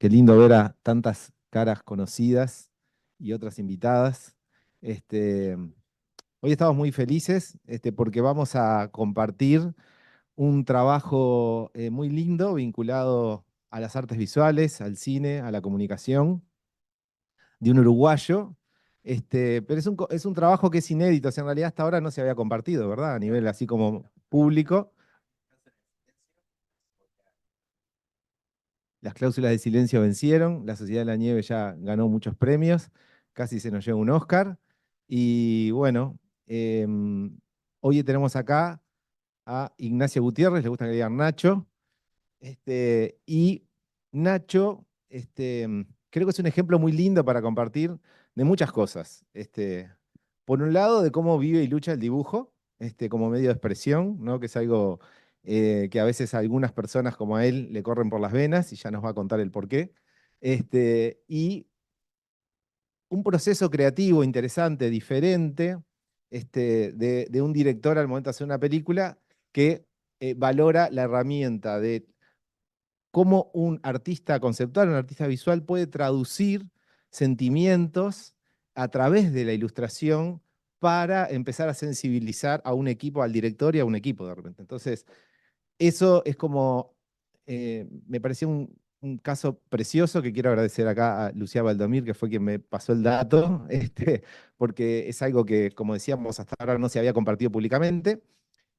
Qué lindo ver a tantas caras conocidas y otras invitadas. Este, Hoy estamos muy felices porque vamos a compartir un trabajo muy lindo vinculado a las artes visuales, al cine, a la comunicación, de un uruguayo. Pero es un trabajo que es inédito, o sea, en realidad hasta ahora no se había compartido, ¿verdad? A nivel así como público. Las cláusulas de silencio vencieron, la Sociedad de la Nieve ya ganó muchos premios, casi se nos lleva un Oscar. Y bueno, hoy tenemos acá a Ignacio Gutiérrez, le gusta que le digan Nacho. Y Nacho, creo que es un ejemplo muy lindo para compartir de muchas cosas. Por un lado, de cómo vive y lucha el dibujo, como medio de expresión, ¿no? Que es algo que a veces a algunas personas como a él le corren por las venas y ya nos va a contar el porqué. Y un proceso creativo interesante, diferente, de un director al momento de hacer una película que valora la herramienta de cómo un artista conceptual, un artista visual puede traducir sentimientos a través de la ilustración para empezar a sensibilizar a un equipo, al director y a un equipo de repente. Entonces, eso es como, me pareció un caso precioso que quiero agradecer acá a Lucía Valdomir, que fue quien me pasó el dato, porque es algo que, como decíamos, hasta ahora no se había compartido públicamente.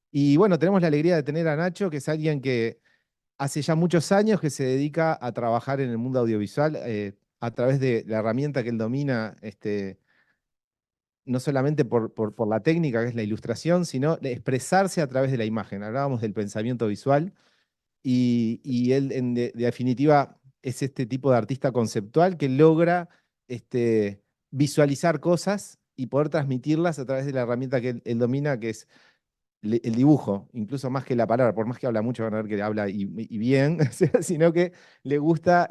Y bueno, tenemos la alegría de tener a Nacho, que es alguien que hace ya muchos años que se dedica a trabajar en el mundo audiovisual a través de la herramienta que él domina, no solamente por la técnica que es la ilustración, sino de expresarse a través de la imagen. Hablábamos del pensamiento visual y él de definitiva es este tipo de artista conceptual que logra visualizar cosas y poder transmitirlas a través de la herramienta que él domina, que es el dibujo, incluso más que la palabra, por más que habla mucho, van a ver que habla y bien, o sea, sino que le gusta,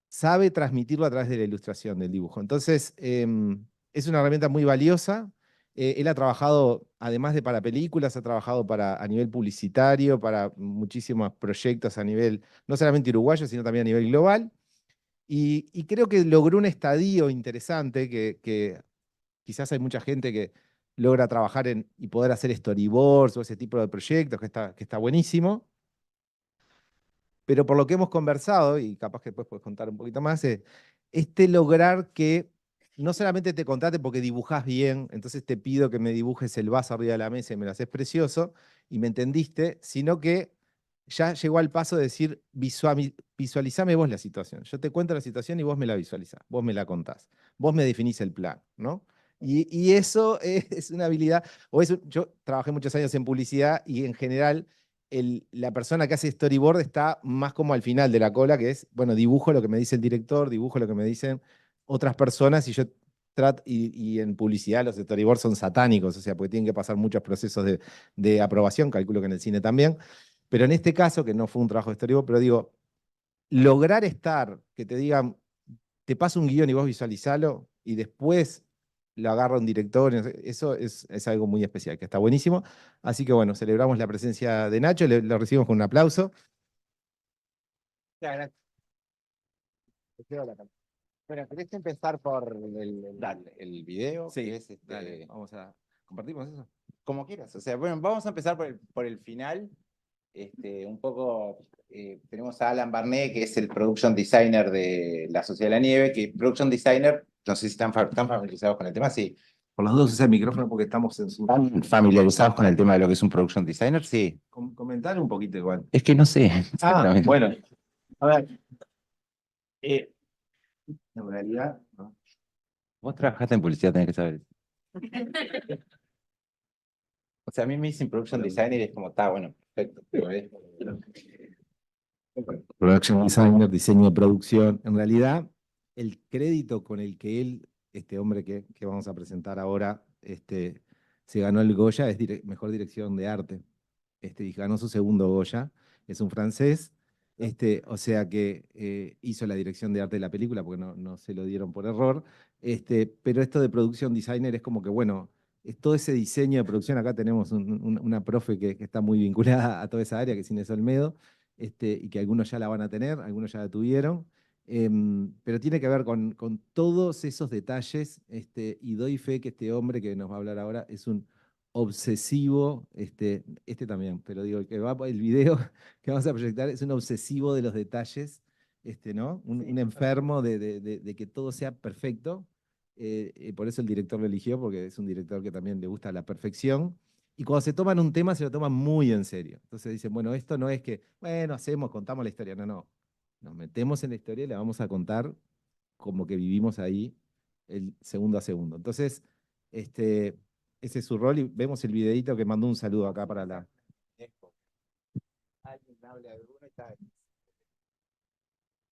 sabe transmitirlo a través de la ilustración del dibujo. Entonces, es una herramienta muy valiosa. Él ha trabajado, además de para películas, ha trabajado a nivel publicitario, para muchísimos proyectos a nivel, no solamente uruguayo, sino también a nivel global. Y creo que logró un estadio interesante que quizás hay mucha gente que logra trabajar y poder hacer storyboards o ese tipo de proyectos, que está buenísimo. Pero por lo que hemos conversado, y capaz que después puedes contar un poquito más, lograr que no solamente te contrate porque dibujás bien, entonces te pido que me dibujes el vaso arriba de la mesa y me lo haces precioso, y me entendiste, sino que ya llegó al paso de decir, visualizame vos la situación. Yo te cuento la situación y vos me la visualizás, vos me la contás, vos me definís el plan, ¿no? Y eso es una habilidad, yo trabajé muchos años en publicidad y en general la persona que hace storyboard está más como al final de la cola, que es, bueno, dibujo lo que me dice el director, dibujo lo que me dicen otras personas y yo trato, y en publicidad los storyboards son satánicos, o sea, porque tienen que pasar muchos procesos de aprobación, calculo que en el cine también, pero en este caso, que no fue un trabajo de storyboard, pero digo, lograr que te digan, te paso un guión y vos visualizalo, y después lo agarra un director, eso es algo muy especial, que está buenísimo. Así que bueno, celebramos la presencia de Nacho, lo recibimos con un aplauso. Claro, bueno, ¿querés empezar por el video? Sí, Que es dale, vamos a... ¿Compartimos eso? como quieras. O sea, bueno, vamos a empezar por el final. Un poco, tenemos a Alan Barnett, que es el production designer de La Sociedad de la Nieve, que production designer, no sé si están familiarizados con el tema, sí. Por las dos usa el micrófono porque estamos en su... ¿Están familiarizados con el tema de lo que es un production designer? Sí. Comentar un poquito igual. Es que no sé, sinceramente. Bueno, a ver, en realidad, ¿no? Vos trabajaste en publicidad, tenés que saber. O sea, a mí me dicen production designer y es como, está, bueno, perfecto. Pero Production designer, diseño de producción. En realidad, el crédito con el que él, este hombre que vamos a presentar ahora, se ganó el Goya es mejor dirección de arte. Y ganó su segundo Goya. Es un francés. O sea que hizo la dirección de arte de la película porque no se lo dieron por error. Pero esto de producción designer es como que, bueno, es todo ese diseño de producción. Acá tenemos una profe que está muy vinculada a toda esa área, que es Inés Olmedo. y que algunos ya la van a tener, algunos ya la tuvieron. Pero tiene que ver con todos esos detalles, y doy fe que este hombre que nos va a hablar ahora es un obsesivo, este también, pero digo, el video que vamos a proyectar es un obsesivo de los detalles, ¿no? Un enfermo de que todo sea perfecto. Por eso el director lo eligió, porque es un director que también le gusta la perfección. Y cuando se toman un tema, se lo toman muy en serio. Entonces dicen, bueno, esto no es que, bueno, contamos la historia. No, no. Nos metemos en la historia y la vamos a contar como que vivimos ahí el segundo a segundo. Entonces, este, ese es su rol y vemos el videito que mandó un saludo acá para la... Alguien habla de uno y está...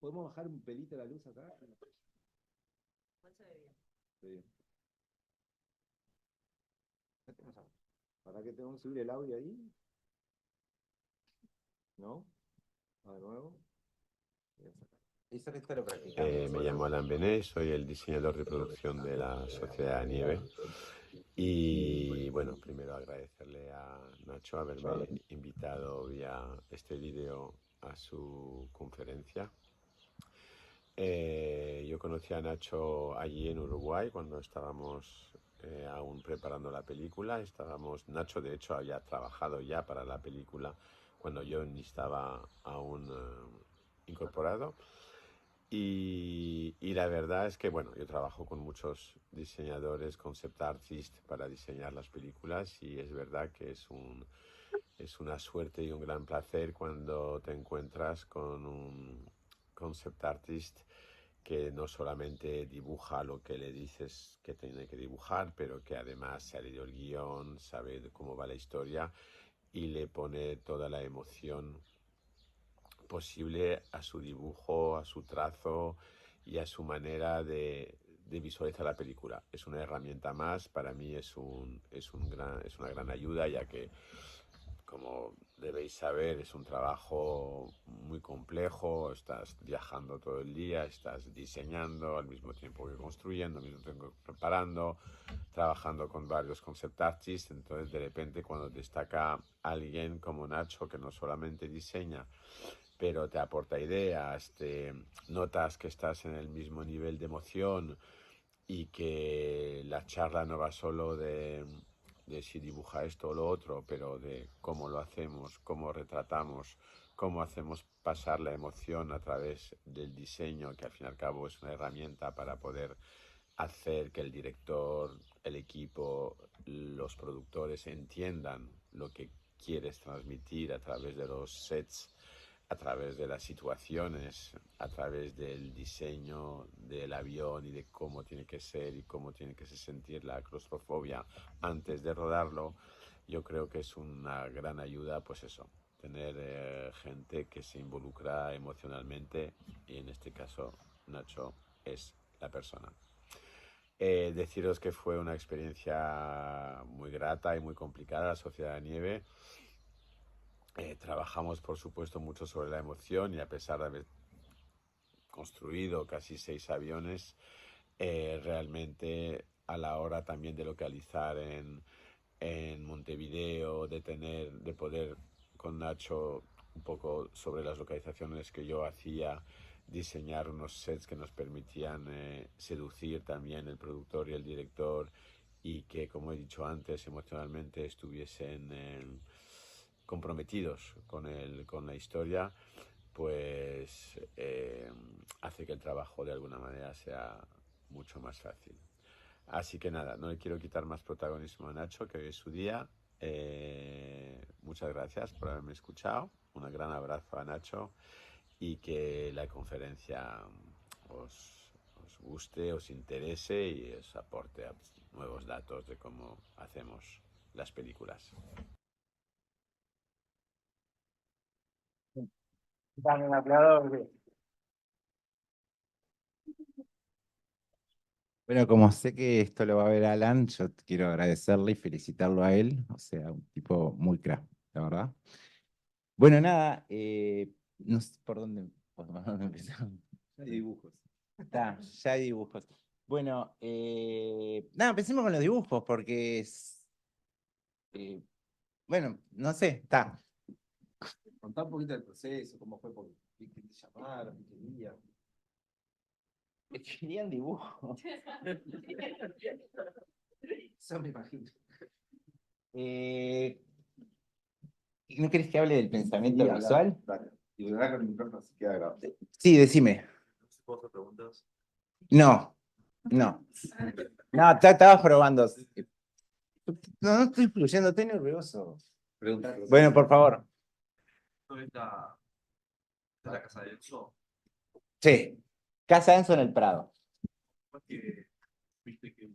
¿Podemos bajar un pelito la luz acá? Sí. ¿Para qué tenemos que subir el audio ahí? ¿No? De nuevo. Me llamo Alan Benet, soy el diseñador de producción de la Sociedad Nieve. Y bueno, primero agradecerle a Nacho haberme invitado vía este vídeo a su conferencia. Yo conocí a Nacho allí en Uruguay cuando estábamos aún preparando la película. Nacho de hecho había trabajado ya para la película cuando yo ni estaba aún incorporado. Y la verdad es que, bueno, yo trabajo con muchos diseñadores, concept artists para diseñar las películas y es verdad que es una suerte y un gran placer cuando te encuentras con un concept artist que no solamente dibuja lo que le dices que tiene que dibujar, pero que además se ha leído el guión, sabe cómo va la historia y le pone toda la emoción posible a su dibujo, a su trazo y a su manera de visualizar la película. Es una herramienta más, para mí es una gran ayuda, ya que, como debéis saber, es un trabajo muy complejo, estás viajando todo el día, estás diseñando al mismo tiempo que construyendo, al mismo tiempo que preparando, trabajando con varios concept artists, entonces de repente cuando destaca alguien como Nacho, que no solamente diseña, pero te aporta ideas, te notas que estás en el mismo nivel de emoción y que la charla no va solo de si dibuja esto o lo otro, pero de cómo lo hacemos, cómo retratamos, cómo hacemos pasar la emoción a través del diseño, que al fin y al cabo es una herramienta para poder hacer que el director, el equipo, los productores entiendan lo que quieres transmitir a través de los sets, a través de las situaciones, a través del diseño del avión y de cómo tiene que ser y cómo tiene que sentir la claustrofobia antes de rodarlo. Yo creo que es una gran ayuda, pues eso, tener gente que se involucra emocionalmente y en este caso Nacho es la persona. Deciros que fue una experiencia muy grata y muy complicada la Sociedad de Nieve. Trabajamos, por supuesto, mucho sobre la emoción y a pesar de haber construido casi 6 aviones, realmente a la hora también de localizar en Montevideo, de poder con Nacho un poco sobre las localizaciones que yo hacía, diseñar unos sets que nos permitían seducir también el productor y el director y que, como he dicho antes, emocionalmente estuviesen comprometidos con la historia, pues hace que el trabajo de alguna manera sea mucho más fácil. Así que nada, no le quiero quitar más protagonismo a Nacho, que hoy es su día. Muchas gracias por haberme escuchado. Un gran abrazo a Nacho y que la conferencia os guste, os interese y os aporte nuevos datos de cómo hacemos las películas. Dame un aplauso. Bueno, como sé que esto lo va a ver Alan, yo quiero agradecerle y felicitarlo a él, o sea, un tipo muy crack, la verdad. Bueno, nada, no sé por dónde empezamos. Ya hay dibujos. Está, ya hay dibujos. Bueno, nada, empecemos con los dibujos, porque bueno, no sé, está. Contá un poquito del proceso, cómo fue, por qué te llamaron, qué querían. Querían dibujo. Eso me imagino. ¿No querés que hable del pensamiento Sí, habla. visual? Dale. Y de verdad con el micrófono se queda grabado. Sí, decime. ¿Puedo hacer preguntas? No, no. No, estabas probando. No, no estoy fluyendo, estoy nervioso. Bueno, por favor. ¿De la casa de Enzo? Sí. Casa Enzo en el Prado. ¿Viste que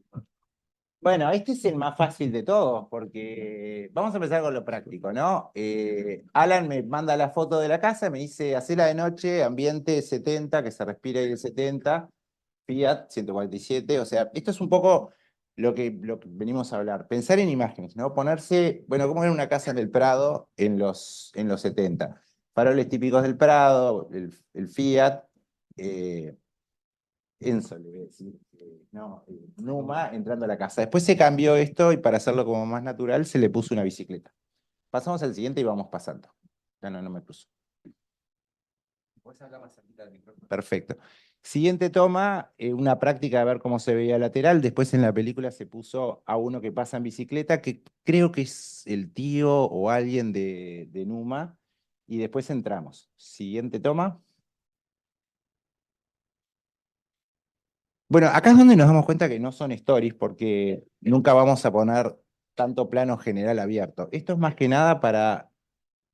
Bueno, este es el más fácil de todos, porque vamos a empezar con lo práctico, ¿no? Alan me manda la foto de la casa, me dice, hacela de noche, ambiente 70, que se respira ahí el 70, Fiat 147, o sea, esto es un poco lo que venimos a hablar, pensar en imágenes, ¿no? Ponerse, bueno, ¿cómo era una casa en el Prado en los 70? Faroles típicos del Prado, el Fiat, Enzo, le voy a decir, no, Numa entrando a la casa. Después se cambió esto y para hacerlo como más natural se le puso una bicicleta. Pasamos al siguiente y vamos pasando. Ya no me puso. ¿Puedes hablar más cerquita del micrófono? Perfecto. Siguiente toma, una práctica de ver cómo se veía lateral. Después en la película se puso a uno que pasa en bicicleta, que creo que es el tío o alguien de Numa. Y después entramos. Siguiente toma. Bueno, acá es donde nos damos cuenta que no son stories, porque nunca vamos a poner tanto plano general abierto. Esto es más que nada para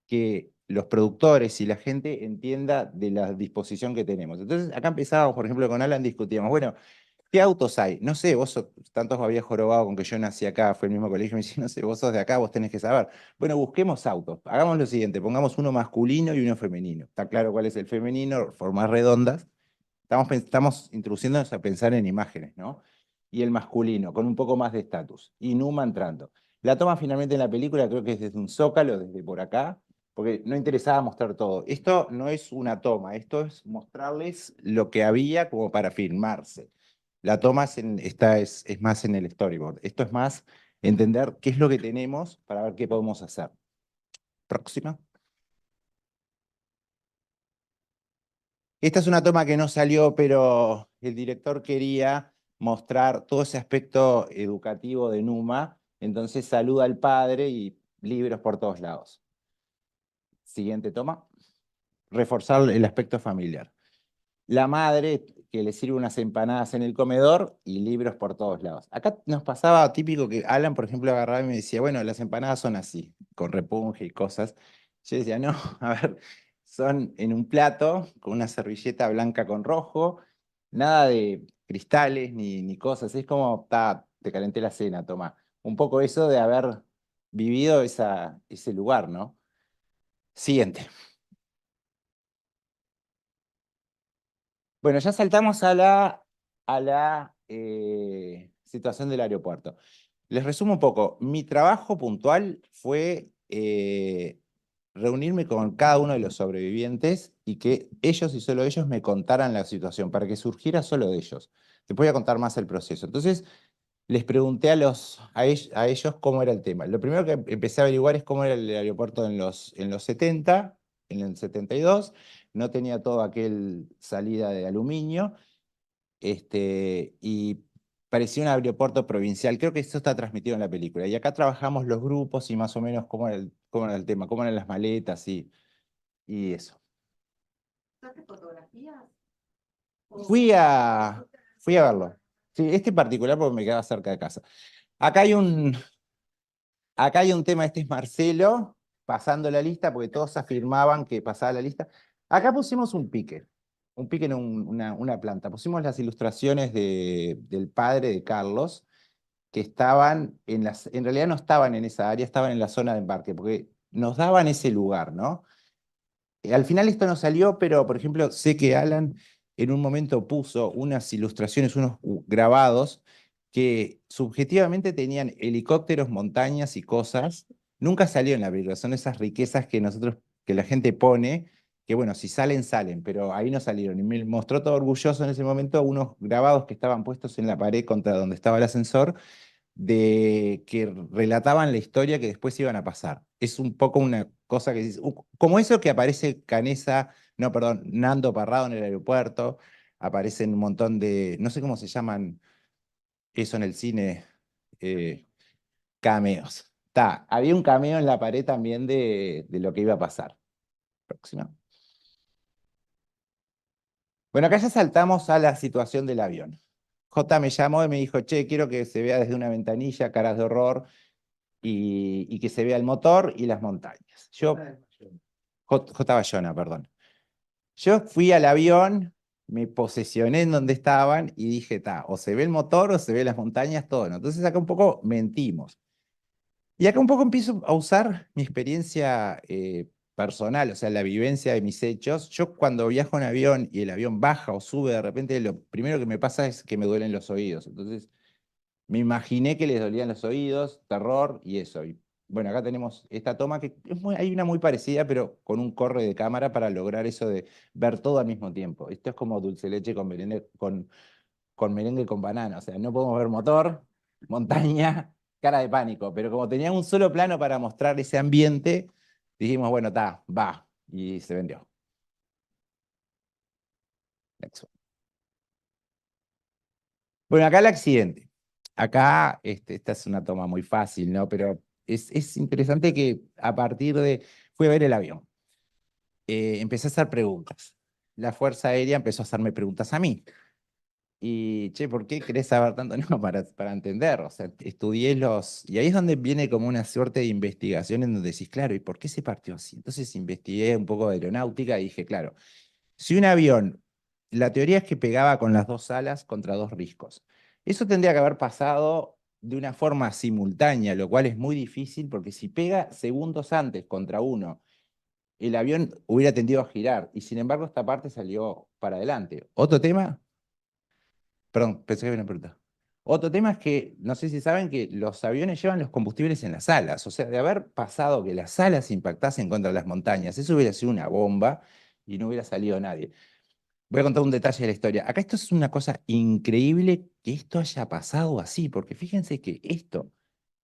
que los productores y la gente entienda de la disposición que tenemos. Entonces, acá empezábamos, por ejemplo, con Alan discutíamos, bueno, ¿qué autos hay? No sé, tantos me habías jorobado con que yo nací acá, fue el mismo colegio, me dice, no sé, vos sos de acá, vos tenés que saber. Bueno, busquemos autos, hagamos lo siguiente, pongamos uno masculino y uno femenino. Está claro cuál es el femenino, formas redondas. Estamos introduciéndonos a pensar en imágenes, ¿no? Y el masculino, con un poco más de estatus. Y Numa entrando. La toma finalmente en la película creo que es desde un zócalo, desde por acá, porque no interesaba mostrar todo. Esto no es una toma, esto es mostrarles lo que había como para filmarse. La toma es más en el storyboard. Esto es más entender qué es lo que tenemos para ver qué podemos hacer. Próxima. Esta es una toma que no salió, pero el director quería mostrar todo ese aspecto educativo de Numa, entonces saluda al padre y libros por todos lados. Siguiente toma. Reforzar el aspecto familiar. La madre que le sirve unas empanadas en el comedor y libros por todos lados. Acá nos pasaba típico que Alan, por ejemplo, agarraba y me decía, bueno, las empanadas son así, con repunje y cosas. Yo decía, no, a ver, son en un plato con una servilleta blanca con rojo, nada de cristales ni cosas. Es como, te calenté la cena, toma. Un poco eso de haber vivido ese lugar, ¿no? Siguiente. Bueno, ya saltamos a la situación del aeropuerto. Les resumo un poco. Mi trabajo puntual fue reunirme con cada uno de los sobrevivientes y que ellos y solo ellos me contaran la situación, para que surgiera solo de ellos. Te voy a contar más el proceso. Entonces, les pregunté a ellos cómo era el tema. Lo primero que empecé a averiguar es cómo era el aeropuerto en los 70, en el 72. No tenía todo aquel salida de aluminio, y parecía un aeropuerto provincial. Creo que eso está transmitido en la película. Y acá trabajamos los grupos y más o menos cómo era el tema, cómo eran las maletas y eso. ¿Sacaste fotografías? Fui a, fui a verlo. Sí, este en particular porque me quedaba cerca de casa. Acá hay un, Acá hay un tema, este es Marcelo, pasando la lista, porque todos afirmaban que pasaba la lista. Acá pusimos un pique en una planta. Pusimos las ilustraciones del padre de Carlos, que estaban en realidad no estaban en esa área, estaban en la zona de embarque, porque nos daban ese lugar, ¿no? Al final esto no salió, pero por ejemplo, sé que Alan en un momento puso unas ilustraciones, unos grabados que subjetivamente tenían helicópteros, montañas y cosas. Nunca salió en la película, son esas riquezas que la gente pone, que bueno, si salen, salen, pero ahí no salieron. Y me mostró todo orgulloso en ese momento unos grabados que estaban puestos en la pared contra donde estaba el ascensor, de que relataban la historia que después iban a pasar. Es un poco una cosa que dices, como eso que aparece Canesa, no, perdón, Nando Parrado en el aeropuerto, aparecen un montón de, no sé cómo se llaman eso en el cine, eh, cameos. Había un cameo en la pared también de lo que iba a pasar. Próxima. Bueno, acá ya saltamos a la situación del avión. J me llamó y me dijo, che, quiero que se vea desde una ventanilla, caras de horror, y que se vea el motor y las montañas. J. Bayona, perdón. Yo fui al avión, me posesioné en donde estaban y dije, o se ve el motor o se ve las montañas, todo, ¿no? Entonces acá un poco mentimos. Y acá un poco empiezo a usar mi experiencia personal, o sea, la vivencia de mis hechos. Yo cuando viajo en avión y el avión baja o sube, de repente lo primero que me pasa es que me duelen los oídos. Entonces me imaginé que les dolían los oídos, terror y eso. Y bueno, acá tenemos esta toma que hay una muy parecida, pero con un corre de cámara para lograr eso de ver todo al mismo tiempo. Esto es como dulce leche con merengue con banana. O sea, no podemos ver motor, montaña, cara de pánico. Pero como tenía un solo plano para mostrar ese ambiente, dijimos, bueno, va. Y se vendió. Next one. Bueno, acá el accidente. Acá, esta es una toma muy fácil, ¿no? Pero es interesante que a partir de... Fui a ver el avión. Empecé a hacer preguntas. La Fuerza Aérea empezó a hacerme preguntas a mí. Y, che, ¿por qué querés saber tanto? No, para entender. O sea, estudié los... Y ahí es donde viene como una suerte de investigación en donde decís, claro, ¿y por qué se partió así? Entonces investigué un poco de aeronáutica y dije, claro, si un avión, la teoría es que pegaba con las dos alas contra dos riscos. Eso tendría que haber pasado de una forma simultánea, lo cual es muy difícil porque si pega segundos antes contra uno, el avión hubiera tendido a girar y sin embargo esta parte salió para adelante. Otro tema, perdón, pensé que había una pregunta. Otro tema es que, no sé si saben que los aviones llevan los combustibles en las alas, o sea, de haber pasado que las alas impactasen contra las montañas, eso hubiera sido una bomba y no hubiera salido nadie. Voy a contar un detalle de la historia. Acá esto es una cosa increíble que esto haya pasado así, porque fíjense que esto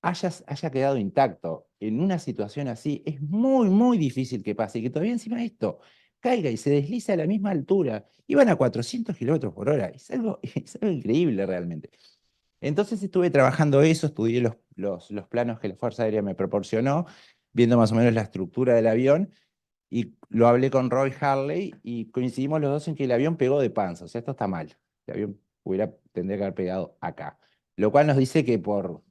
haya quedado intacto en una situación así, es muy, muy difícil que pase, y que todavía encima de esto caiga y se desliza a la misma altura. Iban a 400 kilómetros por hora, es algo increíble realmente. Entonces estuve trabajando eso, estudié los planos que la Fuerza Aérea me proporcionó, viendo más o menos la estructura del avión, y lo hablé con Roy Harley y coincidimos los dos en que el avión pegó de panza, o sea, esto está mal. El avión tendría que haber pegado acá. Lo cual nos dice que por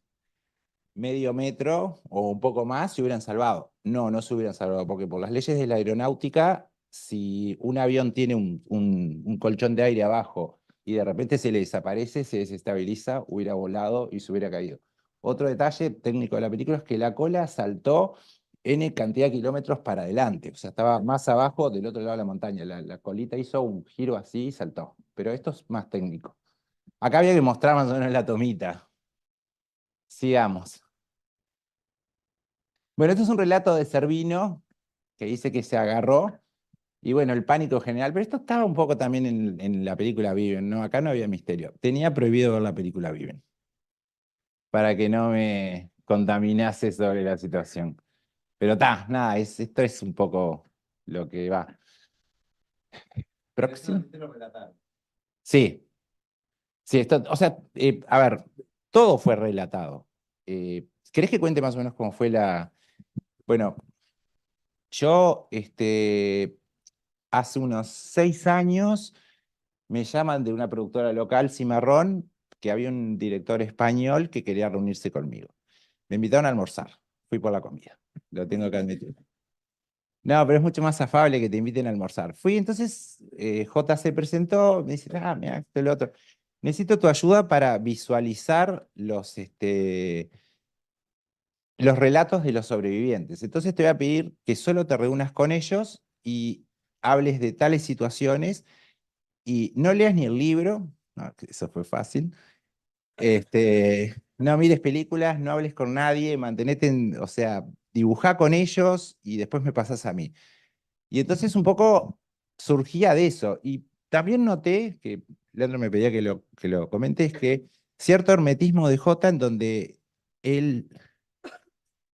medio metro o un poco más se hubieran salvado. No, no se hubieran salvado, porque por las leyes de la aeronáutica, si un avión tiene un colchón de aire abajo y de repente se le desaparece, se desestabiliza, hubiera volado y se hubiera caído. Otro detalle técnico de la película es que la cola saltó N cantidad de kilómetros para adelante, o sea, estaba más abajo del otro lado de la montaña. La colita hizo un giro así y saltó, pero esto es más técnico. Acá había que mostrar más o menos la tomita. Sigamos. Bueno, esto es un relato de Servino que dice que se agarró y bueno, el pánico general, pero esto estaba un poco también en la película Viven, ¿no? Acá no había misterio. Tenía prohibido ver la película Viven para que no me contaminase sobre la situación. Pero nada, esto es un poco lo que va. Próximo. Sí, sí, o sea, a ver, todo fue relatado. ¿Querés que cuente más o menos cómo fue la... Bueno, yo, hace unos 6 años me llaman de una productora local, Cimarrón, que había un director español que quería reunirse conmigo. Me invitaron a almorzar, fui por la comida, lo tengo que admitir. No, pero es mucho más afable que te inviten a almorzar. Fui, entonces, J se presentó, me dice, mira, esto y lo otro. Necesito tu ayuda para visualizar los relatos de los sobrevivientes. Entonces te voy a pedir que solo te reúnas con ellos y hables de tales situaciones y no leas ni el libro, no, eso fue fácil. No mires películas, no hables con nadie, o sea, dibujá con ellos y después me pasás a mí. Y entonces un poco surgía de eso. Y también noté, que Leandro me pedía que lo comentes, que cierto hermetismo de J en donde él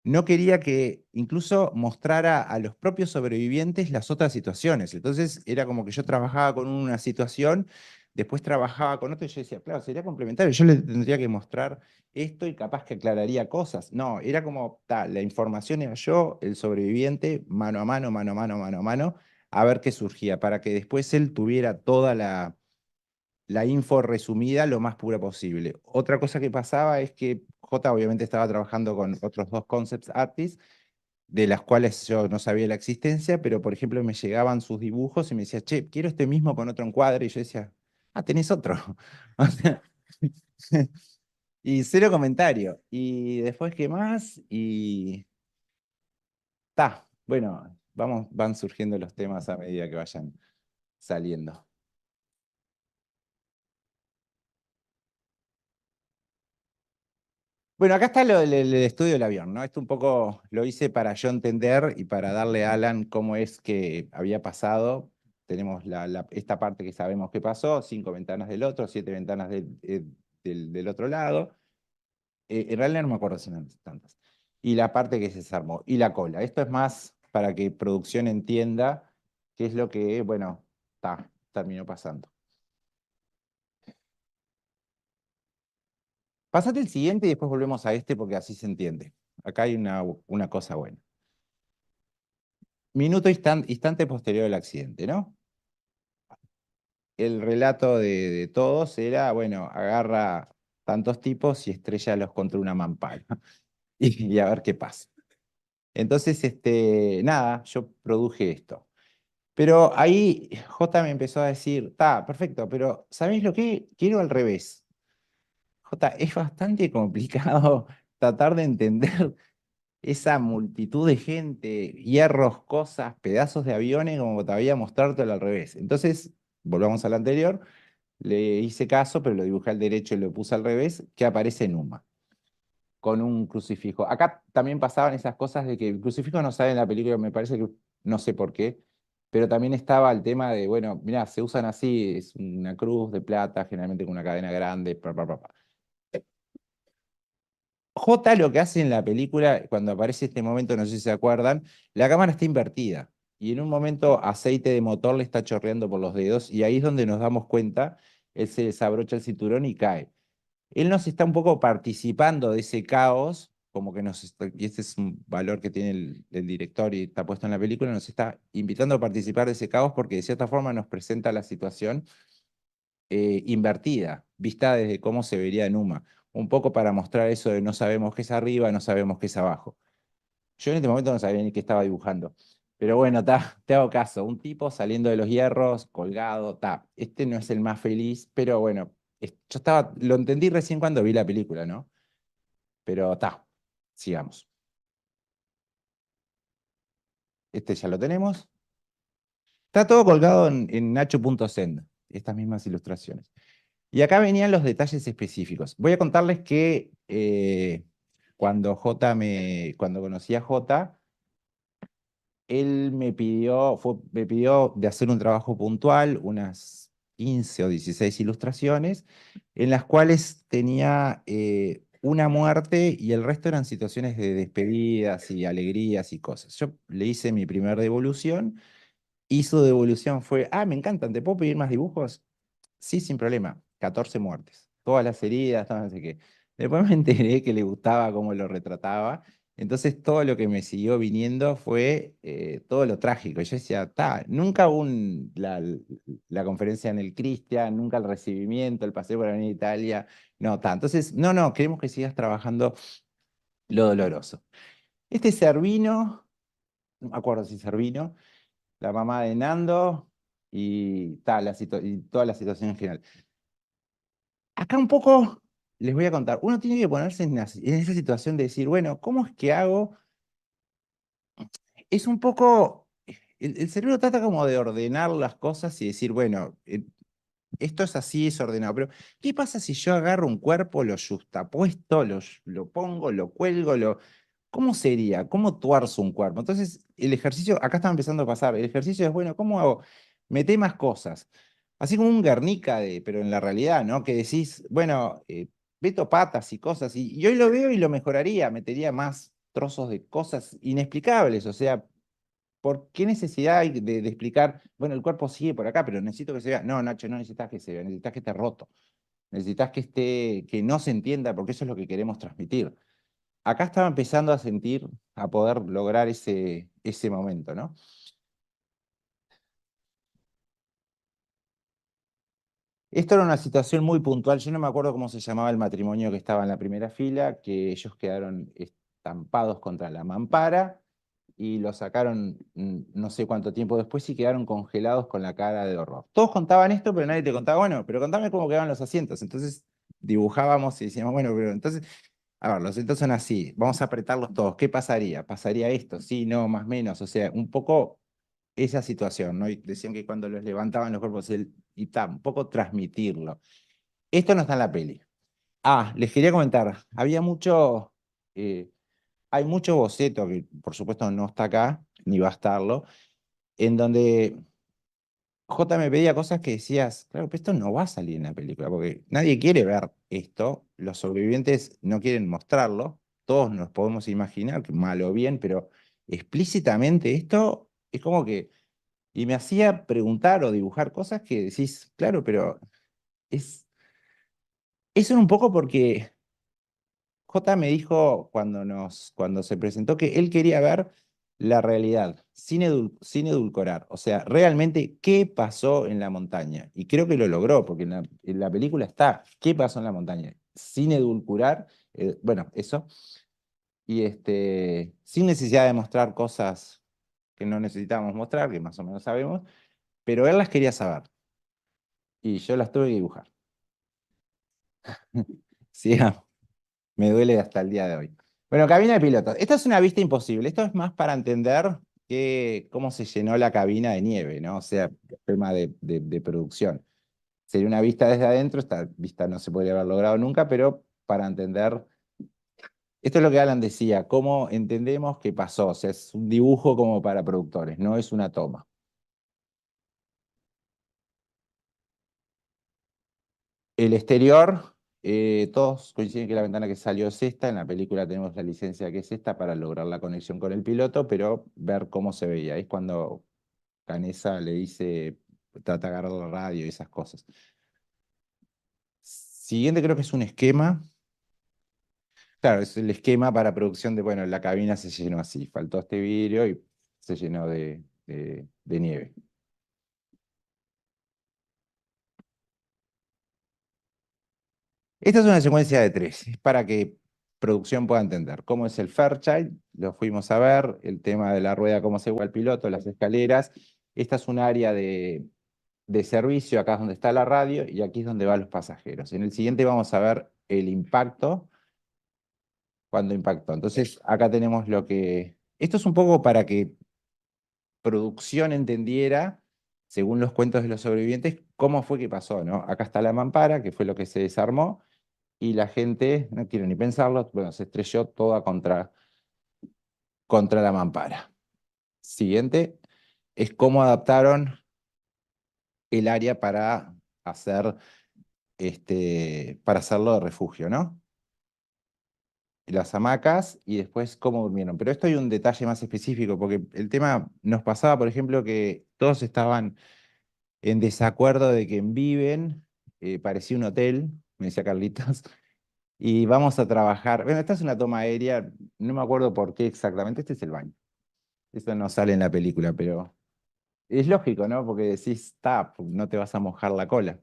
no quería que incluso mostrara a los propios sobrevivientes las otras situaciones. Entonces era como que yo trabajaba con una situación, después trabajaba con otra y yo decía, claro, sería complementario, yo le tendría que mostrar esto y capaz que aclararía cosas. No, era como, la información era yo, el sobreviviente, mano a mano, mano a mano, mano a mano, a ver qué surgía, para que después él tuviera toda la info resumida lo más pura posible. Otra cosa que pasaba es que J obviamente estaba trabajando con otros dos concept artists, de las cuales yo no sabía la existencia, pero por ejemplo me llegaban sus dibujos y me decía, che, quiero este mismo con otro encuadre, y yo decía, ah, tenés otro. O sea, y cero comentario. Y después, ¿qué más? Y bueno, van surgiendo los temas a medida que vayan saliendo. Bueno, acá está el estudio del avión, ¿no? Esto un poco lo hice para yo entender y para darle a Alan cómo es que había pasado. Tenemos esta parte que sabemos que pasó, 5 ventanas del otro, 7 ventanas del otro lado. En realidad no me acuerdo si eran tantas. Y la parte que se desarmó, y la cola. Esto es más para que producción entienda qué es lo que, bueno, terminó pasando. Pasate el siguiente y después volvemos a este porque así se entiende. Acá hay una cosa buena. Minuto instante posterior al accidente, ¿no? El relato de todos era, bueno, agarra tantos tipos y estréllalos contra una mampara y a ver qué pasa. Entonces, nada, yo produje esto. Pero ahí J me empezó a decir, está, perfecto, pero ¿sabéis lo que? Quiero al revés. J, es bastante complicado tratar de entender esa multitud de gente, hierros, cosas, pedazos de aviones, como todavía mostrártelo al revés. Entonces, volvamos al anterior, le hice caso, pero lo dibujé al derecho y lo puse al revés, que aparece Numa, con un crucifijo. Acá también pasaban esas cosas de que el crucifijo no sale en la película, me parece que no sé por qué, pero también estaba el tema de, bueno, mirá, se usan así, es una cruz de plata, generalmente con una cadena grande, J lo que hace en la película, cuando aparece este momento, no sé si se acuerdan, la cámara está invertida y en un momento aceite de motor le está chorreando por los dedos y ahí es donde nos damos cuenta, él se desabrocha el cinturón y cae. Él nos está un poco participando de ese caos, como que y este es un valor que tiene el director y está puesto en la película, nos está invitando a participar de ese caos porque de cierta forma nos presenta la situación invertida, vista desde cómo se vería en UMA. Un poco para mostrar eso de no sabemos qué es arriba, no sabemos qué es abajo. Yo en este momento no sabía ni qué estaba dibujando. Pero bueno, te hago caso. Un tipo saliendo de los hierros, colgado, Este no es el más feliz, pero bueno, lo entendí recién cuando vi la película, ¿no? Pero sigamos. Este ya lo tenemos. Está todo colgado en Nacho.send, estas mismas ilustraciones. Y acá venían los detalles específicos. Voy a contarles que cuando conocí a J, él me pidió de hacer un trabajo puntual, unas 15 o 16 ilustraciones, en las cuales tenía una muerte y el resto eran situaciones de despedidas y alegrías y cosas. Yo le hice mi primer devolución y su devolución fue, me encantan, ¿te puedo pedir más dibujos? Sí, sin problema. 14 muertes. Todas las heridas, todo no sé qué. Después me enteré que le gustaba cómo lo retrataba. Entonces todo lo que me siguió viniendo fue todo lo trágico. Yo decía, nunca la conferencia en el Cristian, nunca el recibimiento, el paseo por la Avenida Italia. No, Entonces, no, queremos que sigas trabajando lo doloroso. Este Servino, no me acuerdo si Servino, la mamá de Nando y toda la situación en general. Acá un poco les voy a contar. Uno tiene que ponerse en esa situación de decir, bueno, ¿cómo es que hago? Es un poco, el cerebro trata como de ordenar las cosas y decir, bueno, esto es así, es ordenado, pero ¿qué pasa si yo agarro un cuerpo, lo yustapuesto, lo pongo, lo cuelgo, ¿cómo sería? ¿Cómo tuerzo un cuerpo? Entonces, el ejercicio, acá está empezando a pasar, el ejercicio es, bueno, ¿cómo hago? Meté más cosas. Así como un Guernica, pero en la realidad, ¿no? Que decís, bueno, meto patas y cosas, y hoy lo veo y lo mejoraría, metería más trozos de cosas inexplicables, o sea, ¿por qué necesidad hay de explicar, bueno, el cuerpo sigue por acá, pero necesito que se vea? No, Nacho, no necesitas que se vea, necesitas que esté roto, necesitas que esté, que no se entienda, porque eso es lo que queremos transmitir. Acá estaba empezando a sentir, a poder lograr ese momento, ¿no? Esto era una situación muy puntual. Yo no me acuerdo cómo se llamaba el matrimonio que estaba en la primera fila, que ellos quedaron estampados contra la mampara y lo sacaron no sé cuánto tiempo después y quedaron congelados con la cara de horror. Todos contaban esto, pero nadie te contaba, bueno, pero contame cómo quedaban los asientos. Entonces dibujábamos y decíamos, bueno, pero entonces, a ver, los asientos son así, vamos a apretarlos todos. ¿Qué pasaría? ¿Pasaría esto? Sí, no, más menos. O sea, un poco esa situación, ¿no? Y decían que cuando los levantaban los cuerpos, y tampoco transmitirlo. Esto no está en la peli. Ah, les quería comentar, había eh, hay mucho boceto, que por supuesto no está acá, ni va a estarlo, en donde J me pedía cosas que decías, claro, pero esto no va a salir en la película, porque nadie quiere ver esto, los sobrevivientes no quieren mostrarlo, todos nos podemos imaginar, que mal o bien, pero explícitamente esto es como que y me hacía preguntar o dibujar cosas que decís, claro, pero es, eso era un poco porque J me dijo cuando se presentó que él quería ver la realidad, sin edulcorar, o sea, realmente qué pasó en la montaña. Y creo que lo logró, porque en la película está qué pasó en la montaña, sin edulcorar, bueno, eso, y sin necesidad de mostrar cosas que no necesitábamos mostrar, que más o menos sabemos, pero él las quería saber. Y yo las tuve que dibujar. Sí, me duele hasta el día de hoy. Bueno, cabina de pilotos. Esta es una vista imposible. Esto es más para entender cómo se llenó la cabina de nieve, ¿no? O sea, tema de producción. Sería una vista desde adentro, esta vista no se podría haber logrado nunca, pero para entender, esto es lo que Alan decía, cómo entendemos qué pasó. O sea, es un dibujo como para productores, no es una toma. El exterior, todos coinciden que la ventana que salió es esta, en la película tenemos la licencia que es esta para lograr la conexión con el piloto, pero ver cómo se veía. Es cuando Canessa le dice, trata de agarrar la radio y esas cosas. Siguiente creo que es un esquema. Claro, es el esquema para producción de, bueno, la cabina se llenó así, faltó este vidrio y se llenó de nieve. Esta es una secuencia de tres, es para que producción pueda entender cómo es el Fairchild, lo fuimos a ver, el tema de la rueda, cómo se va el piloto, las escaleras. Esta es un área de servicio, acá es donde está la radio y aquí es donde van los pasajeros. En el siguiente vamos a ver el impacto, cuando impactó. Entonces acá tenemos lo que... Esto es un poco para que producción entendiera, según los cuentos de los sobrevivientes, cómo fue que pasó, ¿no? Acá está la mampara, que fue lo que se desarmó, y la gente, no quiero ni pensarlo, bueno, se estrelló toda contra la mampara. Siguiente es cómo adaptaron el área para para hacerlo de refugio, ¿no? Las hamacas y después cómo durmieron. Pero esto hay un detalle más específico, porque el tema nos pasaba, por ejemplo, que todos estaban en desacuerdo de que en Viven parecía un hotel, me decía Carlitos, y vamos a trabajar. Bueno, esta es una toma aérea, no me acuerdo por qué exactamente, este es el baño. Eso no sale en la película, pero es lógico, ¿no? Porque decís, está, no te vas a mojar la cola.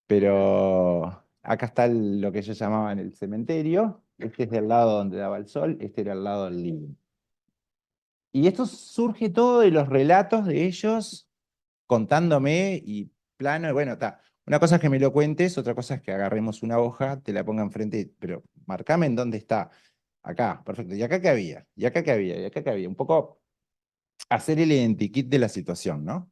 Pero acá está lo que ellos llamaban el cementerio. Este es del lado donde daba el sol, este era el lado del living. Y esto surge todo de los relatos de ellos contándome y plano, y bueno, está. Una cosa es que me lo cuentes, otra cosa es que agarremos una hoja, te la ponga enfrente, pero marcame en dónde está. Acá, perfecto. ¿Y acá qué había? ¿Y acá qué había? ¿Y acá qué había? Un poco hacer el identikit de la situación, ¿no?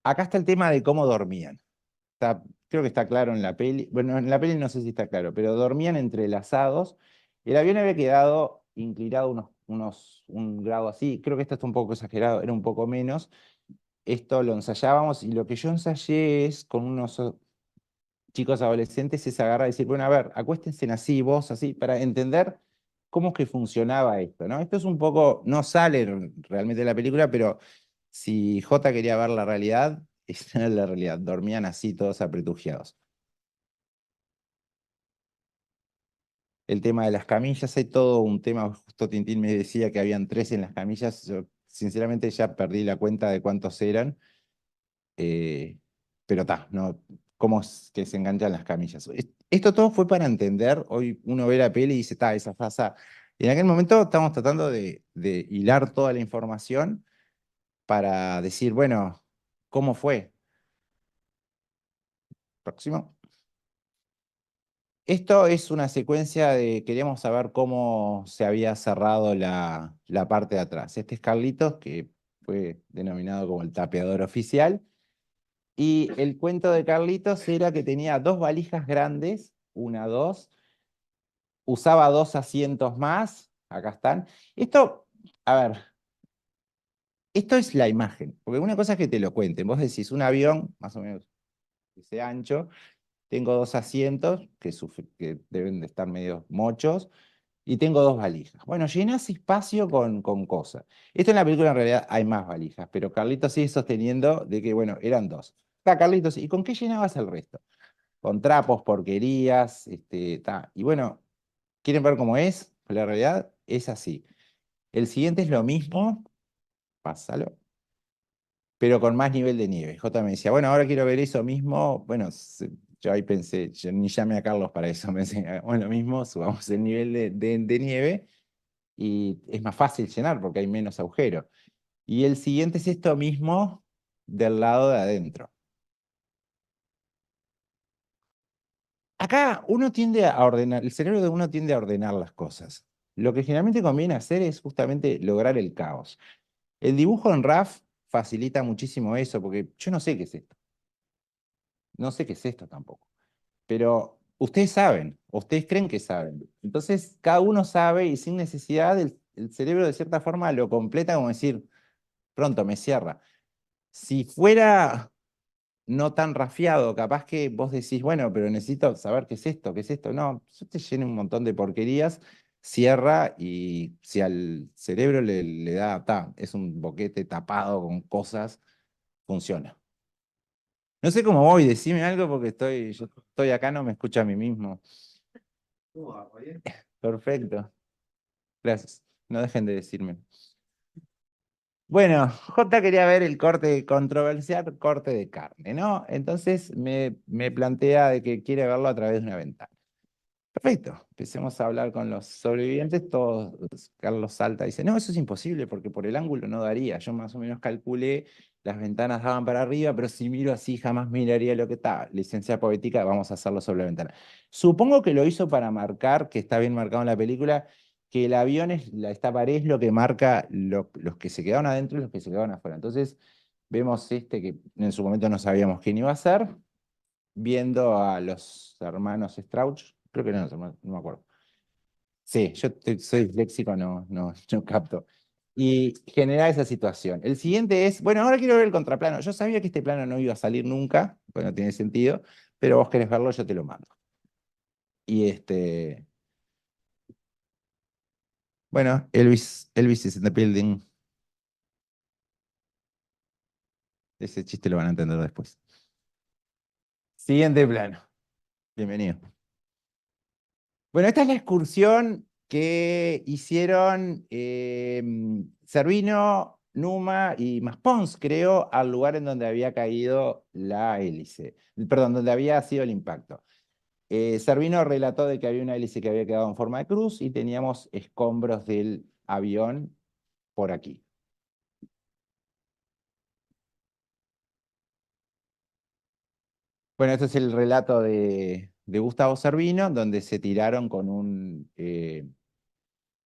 Acá está el tema de cómo dormían. Creo que está claro en la peli. Bueno, en la peli no sé si está claro, pero dormían entrelazados. El avión había quedado inclinado un grado así. Creo que esto está un poco exagerado, era un poco menos. esto lo ensayábamos y lo que yo ensayé es con unos chicos adolescentes es agarrar y decir, bueno, a ver, acuéstense así, vos así, para entender cómo es que funcionaba esto, ¿no? Esto es un poco, no sale realmente de la película, pero si J quería ver la realidad, esa era la realidad, dormían así todos apretujados. El tema de las camillas, hay todo un tema, justo Tintín me decía que habían 3 en las camillas, yo sinceramente ya perdí la cuenta de cuántos eran, pero está, no, cómo es que se enganchan las camillas. Esto todo fue para entender, hoy uno ve la peli y dice, está, esa pasa. Y en aquel momento estamos tratando de hilar toda la información para decir, bueno, ¿cómo fue? Próximo. Esto es una secuencia de, queríamos saber cómo se había cerrado la parte de atrás. Este es Carlitos, que fue denominado como el tapeador oficial. Y el cuento de Carlitos era que tenía 2 valijas grandes, una, dos, usaba 2 asientos más, acá están. Esto, a ver, esto es la imagen, porque una cosa es que te lo cuenten. Vos decís, un avión, más o menos ese ancho, tengo 2 asientos que deben de estar medio mochos, y tengo 2 valijas. Bueno, llenás espacio con cosas. Esto en la película en realidad hay más valijas, pero Carlitos sigue sosteniendo de que, bueno, eran 2. Está, Carlitos, ¿y con qué llenabas el resto? Con trapos, porquerías, y bueno, ¿quieren ver cómo es? La realidad es así. El siguiente es lo mismo, pásalo, pero con más nivel de nieve. J me decía, bueno, ahora quiero ver eso mismo. Bueno, yo ahí pensé, yo ni llamé a Carlos para eso, me decía, bueno, lo mismo, subamos el nivel de nieve y es más fácil llenar porque hay menos agujero. Y el siguiente es esto mismo del lado de adentro. Acá uno tiende a ordenar, el cerebro de uno tiende a ordenar las cosas. Lo que generalmente conviene hacer es justamente lograr el caos. El dibujo en RAF facilita muchísimo eso, porque yo no sé qué es esto. No sé qué es esto tampoco. Pero ustedes saben, o ustedes creen que saben. Entonces, cada uno sabe y sin necesidad, el cerebro de cierta forma lo completa como decir, pronto me cierra. Si fuera no tan rafiado, capaz que vos decís, bueno, pero necesito saber qué es esto, qué es esto. No, yo te lleno un montón de porquerías, cierra y si al cerebro le da, es un boquete tapado con cosas, funciona. No sé cómo voy, decime algo porque yo estoy acá, no me escucho a mí mismo. Perfecto, gracias. No dejen de decirme. Bueno, J quería ver el corte controversial, corte de carne, ¿no? Entonces me plantea de que quiere verlo a través de una ventana. Perfecto, empecemos a hablar con los sobrevivientes, todos, Carlos salta y dice, no, eso es imposible porque por el ángulo no daría, yo más o menos calculé, las ventanas daban para arriba, pero si miro así jamás miraría lo que está, licencia poética, vamos a hacerlo sobre la ventana. Supongo que lo hizo para marcar, que está bien marcado en la película, que el avión, esta pared es lo que marca los que se quedaron adentro y los que se quedaron afuera. Entonces vemos que en su momento no sabíamos quién iba a ser, viendo a los hermanos Strauch, creo que eran los hermanos, no me acuerdo. Sí, yo soy disléxico, no capto. Y generar esa situación. El siguiente es, bueno, ahora quiero ver el contraplano. Yo sabía que este plano no iba a salir nunca, bueno, tiene sentido, pero vos querés verlo, yo te lo mando. Y bueno, Elvis is in the building. Ese chiste lo van a entender después. Siguiente plano. Bienvenido. Bueno, esta es la excursión que hicieron Servino, Numa y Maspons, creo, al lugar en donde había caído la hélice. Perdón, donde había sido el impacto. Servino relató de que había una hélice que había quedado en forma de cruz y teníamos escombros del avión por aquí. Bueno, este es el relato de Gustavo Servino, donde se tiraron con un... no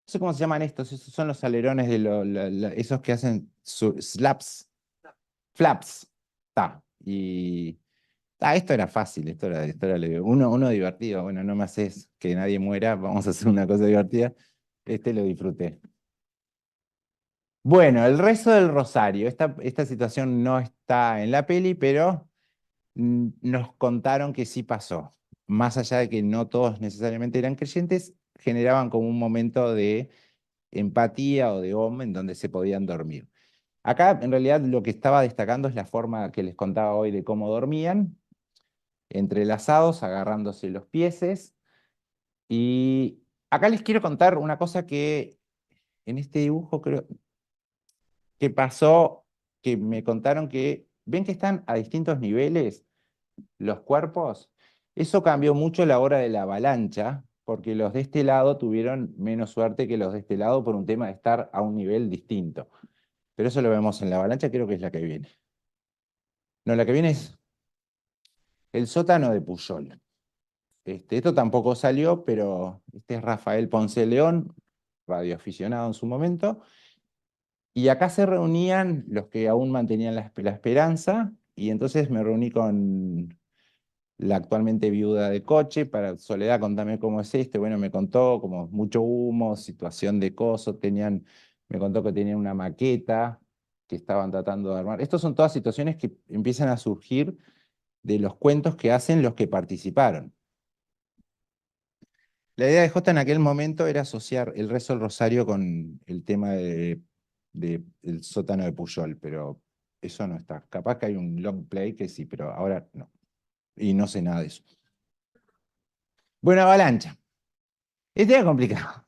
sé cómo se llaman estos son los alerones de esos que hacen slaps, flaps. Y esto era fácil, esto era uno divertido. Bueno, no me haces que nadie muera, vamos a hacer una cosa divertida. Lo disfruté. Bueno, el rezo del rosario. Esta situación no está en la peli, pero nos contaron que sí pasó. Más allá de que no todos necesariamente eran creyentes, generaban como un momento de empatía o de en donde se podían dormir. Acá, en realidad, lo que estaba destacando es la forma que les contaba hoy de cómo dormían, entrelazados, agarrándose los pieses. Y acá les quiero contar una cosa que en este dibujo creo que pasó, que me contaron que, ven que están a distintos niveles los cuerpos. Eso cambió mucho la hora de la avalancha, porque los de este lado tuvieron menos suerte que los de este lado por un tema de estar a un nivel distinto. Pero eso lo vemos en la avalancha, creo que es la que viene. No, la que viene es el sótano de Pujol. Esto tampoco salió, pero este es Rafael Ponce León, radioaficionado en su momento. Y acá se reunían los que aún mantenían la esperanza, y entonces me reuní con la actualmente viuda de Coche. Para Soledad, contame cómo es esto. Bueno, me contó como mucho humo, situación de coso, me contó que tenían una maqueta que estaban tratando de armar. Estas son todas situaciones que empiezan a surgir de los cuentos que hacen los que participaron. La idea de Jota en aquel momento era asociar el rezo del rosario con el tema del sótano de Pujol, pero eso no está. Capaz que hay un long play que sí, pero ahora no. Y no sé nada de eso. Bueno, avalancha. Este era complicado.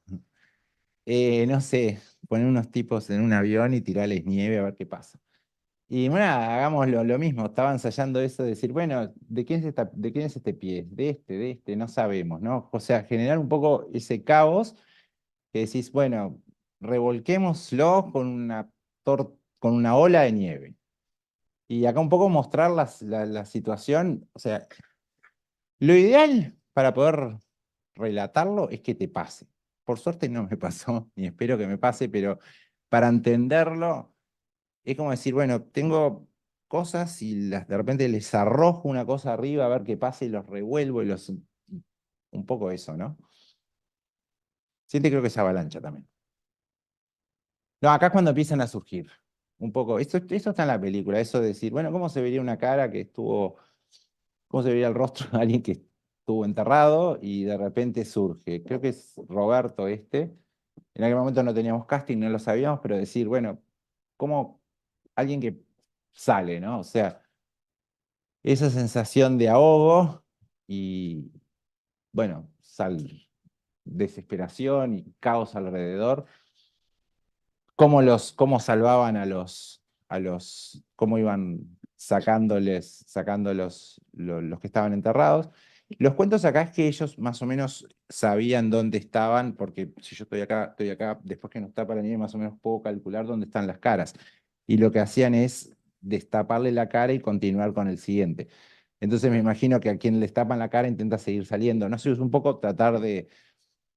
No sé, poner unos tipos en un avión y tirarles nieve a ver qué pasa. Y bueno, hagamos lo mismo. Estaba ensayando eso de decir, bueno, ¿de quién es este pie? De este, no sabemos, ¿no? O sea, generar un poco ese caos que decís, bueno, revolquémoslo con una ola de nieve. Y acá un poco mostrar la situación, o sea, lo ideal para poder relatarlo es que te pase. Por suerte no me pasó, ni espero que me pase, pero para entenderlo es como decir, bueno, tengo cosas y de repente les arrojo una cosa arriba a ver qué pasa y los revuelvo un poco eso, ¿no? Siente creo que es avalancha también. No, acá es cuando empiezan a surgir. Un poco, esto está en la película, eso de decir, bueno, ¿cómo se vería una cara que estuvo, cómo se vería el rostro de alguien que estuvo enterrado y de repente surge? Creo que es Roberto este. En aquel momento no teníamos casting, no lo sabíamos, pero decir, bueno, ¿cómo alguien que sale, ¿no? O sea, esa sensación de ahogo y, bueno, desesperación y caos alrededor. Cómo salvaban cómo iban sacando los que estaban enterrados. Los cuentos acá es que ellos más o menos sabían dónde estaban, porque si yo estoy acá, después que nos tapa la nieve, más o menos puedo calcular dónde están las caras. Y lo que hacían es destaparle la cara y continuar con el siguiente. Entonces me imagino que a quien les tapan la cara intenta seguir saliendo. No sé, es un poco tratar de...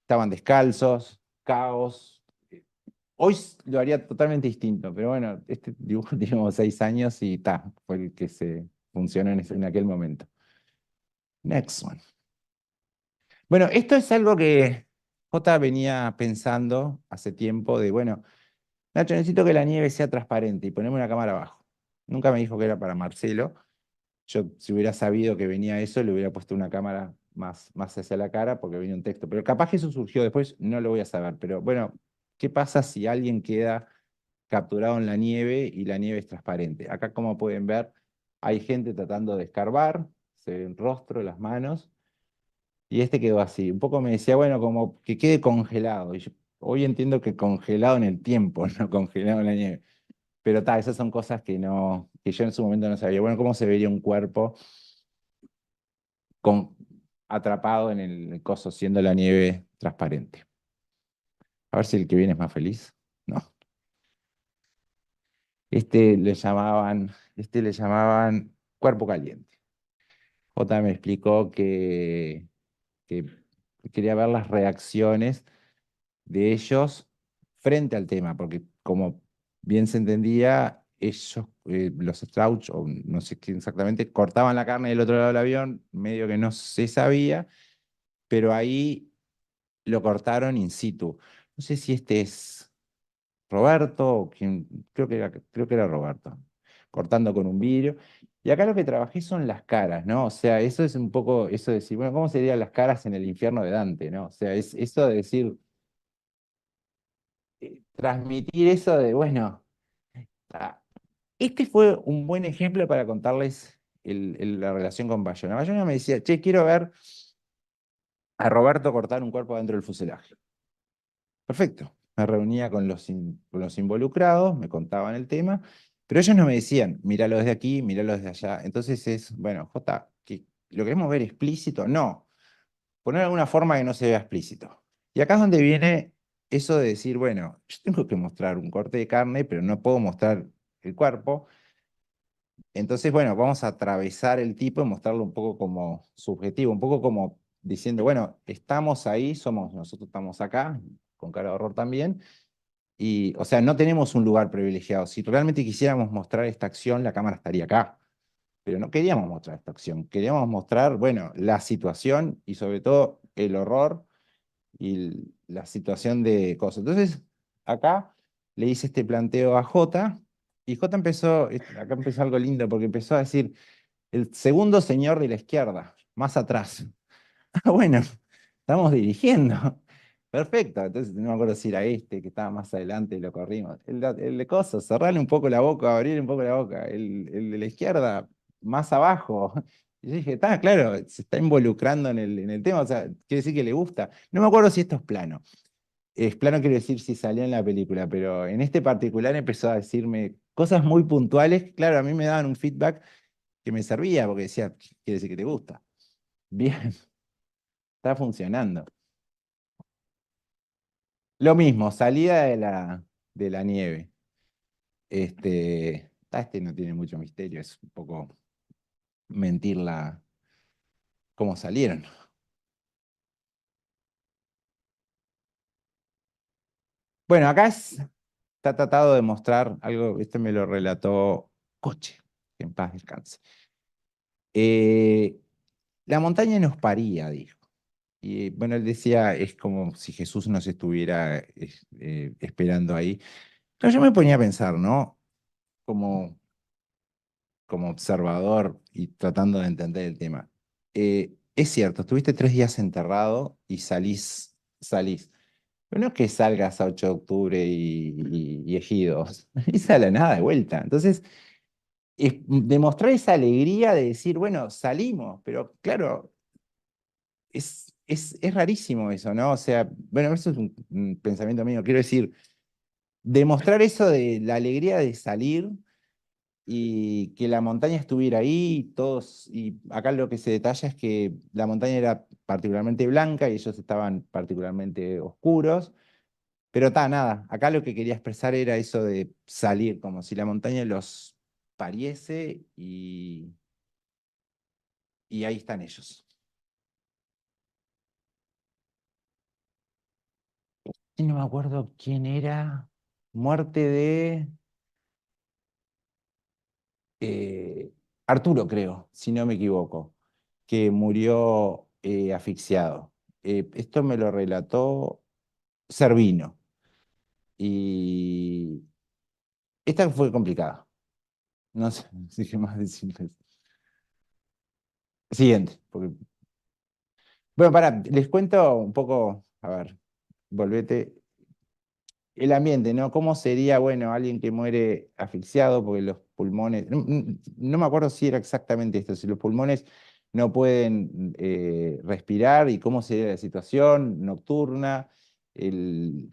Estaban descalzos, caos. Hoy lo haría totalmente distinto, pero bueno, este dibujo tiene como 6 años y fue el que se funcionó en aquel momento. Next one. Bueno, esto es algo que J venía pensando hace tiempo de, bueno, Nacho, necesito que la nieve sea transparente y poneme una cámara abajo. Nunca me dijo que era para Marcelo. Yo, si hubiera sabido que venía eso, le hubiera puesto una cámara más hacia la cara porque venía un texto. Pero capaz que eso surgió después, no lo voy a saber. Pero bueno, ¿qué pasa si alguien queda capturado en la nieve y la nieve es transparente? Acá, como pueden ver, hay gente tratando de escarbar, se ve el rostro, las manos, y este quedó así. Un poco me decía, bueno, como que quede congelado. Y yo hoy entiendo que congelado en el tiempo, no congelado en la nieve. Pero esas son cosas que yo en su momento no sabía. Bueno, ¿cómo se vería un cuerpo atrapado en el coso, siendo la nieve transparente? A ver si el que viene es más feliz. No. Este le llamaban cuerpo caliente. J me explicó que quería ver las reacciones de ellos frente al tema, porque como bien se entendía, ellos, los Strauch, o no sé quién exactamente, cortaban la carne del otro lado del avión, medio que no se sabía, pero ahí lo cortaron in situ. No sé si este es Roberto, creo que era Roberto, cortando con un vidrio. Y acá lo que trabajé son las caras, ¿no? O sea, eso es un poco eso de decir, bueno, ¿cómo serían las caras en el infierno de Dante, ¿no? O sea, es eso de decir, transmitir eso de, bueno, ah, este fue un buen ejemplo para contarles la relación con Bayona. Bayona me decía, che, quiero ver a Roberto cortar un cuerpo dentro del fuselaje. Perfecto. Me reunía con los involucrados, me contaban el tema, pero ellos no me decían, míralo desde aquí, míralo desde allá. Entonces es, bueno, Jota, ¿lo queremos ver explícito? No. Poner alguna forma que no se vea explícito. Y acá es donde viene eso de decir, bueno, yo tengo que mostrar un corte de carne, pero no puedo mostrar el cuerpo. Entonces, bueno, vamos a atravesar el tipo y mostrarlo un poco como subjetivo, un poco como diciendo, bueno, estamos ahí, nosotros estamos acá, con cara de horror también, y, o sea, no tenemos un lugar privilegiado. Si realmente quisiéramos mostrar esta acción, la cámara estaría acá, pero no queríamos mostrar esta acción, queríamos mostrar, bueno, la situación y sobre todo el horror y la situación de cosas. Entonces, acá le hice este planteo a Jota, y Jota acá empezó algo lindo, porque empezó a decir, el segundo señor de la izquierda, más atrás. Ah, bueno, estamos dirigiendo. Perfecto, entonces no me acuerdo si era este que estaba más adelante y lo corrimos. El de cosas, cerrarle un poco la boca, abrirle un poco la boca. El de la izquierda, más abajo. Y yo dije, está claro, se está involucrando en el tema, o sea, quiere decir que le gusta. No me acuerdo si esto es plano. Es plano, quiero decir si salió en la película, pero en este particular empezó a decirme cosas muy puntuales. Claro, a mí me daban un feedback que me servía, porque decía, quiere decir que te gusta. Bien, está funcionando. Lo mismo, salida de la nieve. Este no tiene mucho misterio, es un poco mentirla cómo salieron. Bueno, acá está tratado de mostrar algo, este me lo relató Coche, que en paz descanse. Eh, la montaña nos paría, dijo. Y bueno, él decía, es como si Jesús nos estuviera esperando ahí. Pero yo me ponía a pensar, ¿no? Como observador y tratando de entender el tema. Es cierto, estuviste 3 días enterrado y salís. Pero no es que salgas a 8 de octubre y ejidos, salís a la nada de vuelta. Entonces, demostrar esa alegría de decir, bueno, salimos, pero claro, es rarísimo eso, ¿no? O sea, bueno, eso es un pensamiento mío. Quiero decir, demostrar eso de la alegría de salir y que la montaña estuviera ahí, y acá lo que se detalla es que la montaña era particularmente blanca y ellos estaban particularmente oscuros, pero nada, acá lo que quería expresar era eso de salir, como si la montaña los pariese y ahí están ellos. Y no me acuerdo quién era, muerte de Arturo, creo, si no me equivoco, que murió asfixiado. Esto me lo relató Servino. Y esta fue complicada. No sé si qué más decirles. Siguiente. Bueno, les cuento un poco, a ver, volvete. El ambiente, ¿no? ¿Cómo sería, bueno, alguien que muere asfixiado porque los pulmones, no me acuerdo si era exactamente esto, si los pulmones no pueden respirar y cómo sería la situación nocturna? El,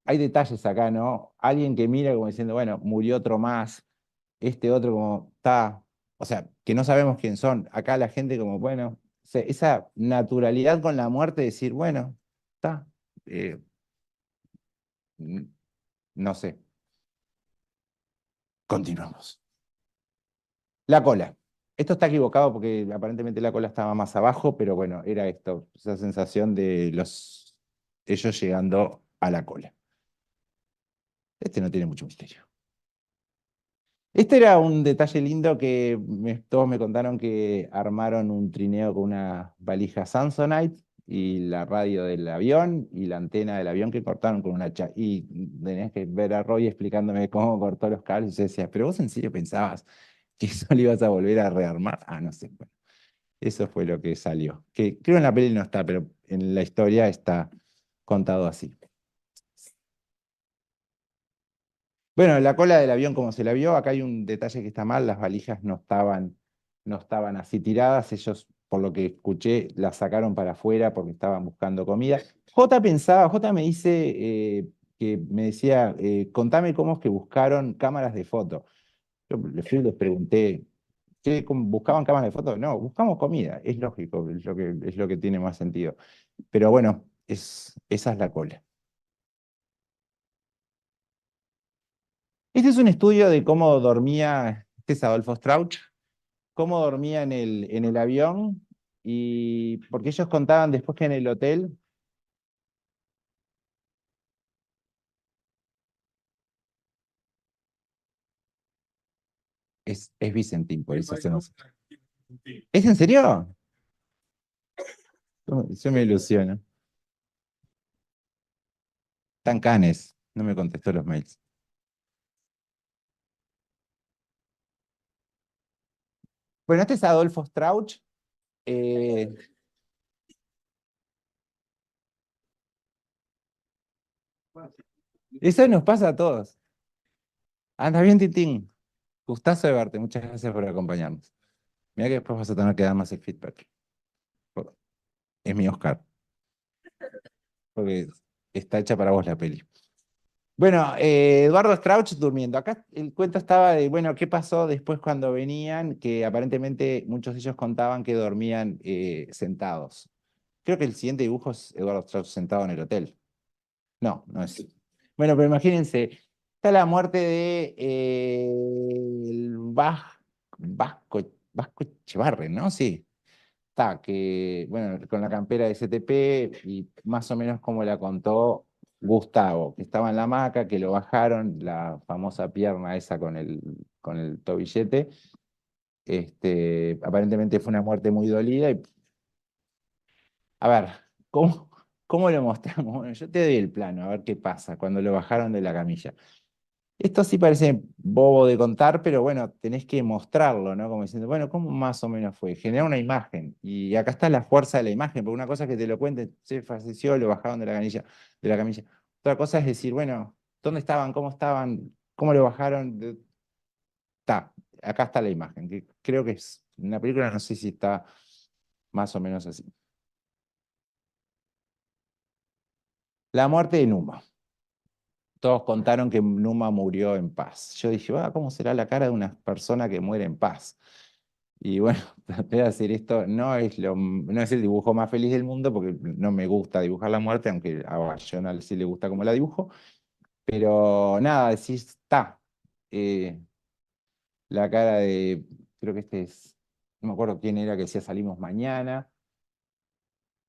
Hay detalles acá, ¿no? Alguien que mira como diciendo, bueno, murió otro más, este otro como está, o sea, que no sabemos quién son. Acá la gente como, bueno, esa naturalidad con la muerte, decir, bueno, está, n- no sé, continuamos. La cola. Esto está equivocado porque aparentemente la cola estaba más abajo, pero bueno, era esto, esa sensación de ellos llegando a la cola. Este no tiene mucho misterio. Este era un detalle lindo que todos me contaron que armaron un trineo con una valija Samsonite y la radio del avión y la antena del avión que cortaron con una hacha. Y tenías que ver a Roy explicándome cómo cortó los cables. Y yo decía, ¿pero vos en serio pensabas que eso lo ibas a volver a rearmar? Ah, no sé. Bueno, eso fue lo que salió. Que creo en la peli no está, pero en la historia está contado así. Bueno, la cola del avión, como se la vio, acá hay un detalle que está mal, las valijas no estaban así tiradas, ellos, por lo que escuché, las sacaron para afuera porque estaban buscando comida. J me dice, que me decía, contame cómo es que buscaron cámaras de foto. Yo les fui y les pregunté, ¿buscaban cámaras de foto? No, buscamos comida, es lógico, es lo que tiene más sentido. Pero bueno, esa es la cola. Este es un estudio de cómo dormía, este es Adolfo Strauch, cómo dormía en el avión, y porque ellos contaban después que en el hotel, es Vicentín, por eso hacemos. ¿Es en serio? Yo me ilusiono. Tan canes, no me contestó los mails. Bueno, este es Adolfo Strauch. eh, Eso nos pasa a todos. Anda bien, Titín. Gustazo de verte, muchas gracias por acompañarnos. Mira que después vas a tener que dar más el feedback. Es mi Oscar, porque está hecha para vos la peli. Bueno, Eduardo Strauch durmiendo. Acá el cuento estaba de, bueno, ¿qué pasó después cuando venían? Que aparentemente muchos de ellos contaban que dormían sentados. Creo que el siguiente dibujo es Eduardo Strauch sentado en el hotel. No, no es. Bueno, pero imagínense, está la muerte de el Vasco Echevarren, ¿no? Sí. Está, que, bueno, con la campera de STP y más o menos como la contó Gustavo, que estaba en la hamaca, que lo bajaron, la famosa pierna esa con el tobillete. Aparentemente fue una muerte muy dolida. A ver, ¿cómo lo mostramos? Bueno, yo te doy el plano, a ver qué pasa cuando lo bajaron de la camilla. Esto sí parece bobo de contar, pero bueno, tenés que mostrarlo, ¿no? Como diciendo, bueno, ¿cómo más o menos fue? Generar una imagen. Y acá está la fuerza de la imagen, porque una cosa es que te lo cuenten, se falleció, lo bajaron de la camilla. Otra cosa es decir, bueno, ¿dónde estaban? ¿Cómo estaban? ¿Cómo lo bajaron? Está, acá está la imagen, que creo que es una película, no sé si está más o menos así. La muerte de Numa. Todos contaron que Numa murió en paz. Yo dije, ¿cómo será la cara de una persona que muere en paz? Y bueno, traté de hacer esto. No es el dibujo más feliz del mundo porque no me gusta dibujar la muerte, aunque a Bayona sí le gusta cómo la dibujo. Pero nada, decís, está. eh, la cara de, creo que no me acuerdo quién era que decía salimos mañana.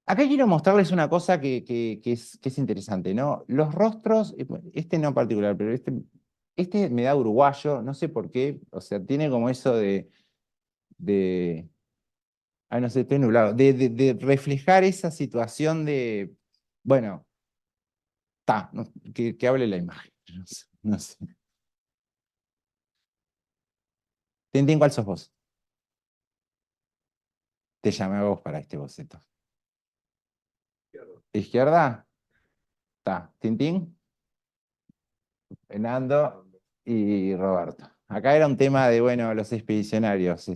Acá quiero mostrarles una cosa que es interesante, ¿no? Los rostros, bueno, este no en particular, pero este me da uruguayo, no sé por qué, o sea, tiene como eso de no sé, estoy nublado, de reflejar esa situación de, bueno, que hable la imagen, no sé, no sé. Tintín, ¿cuál sos vos? Te llamé a vos para este boceto. Izquierda, está, Tintín, Fernando y Roberto. Acá era un tema de, bueno, los expedicionarios,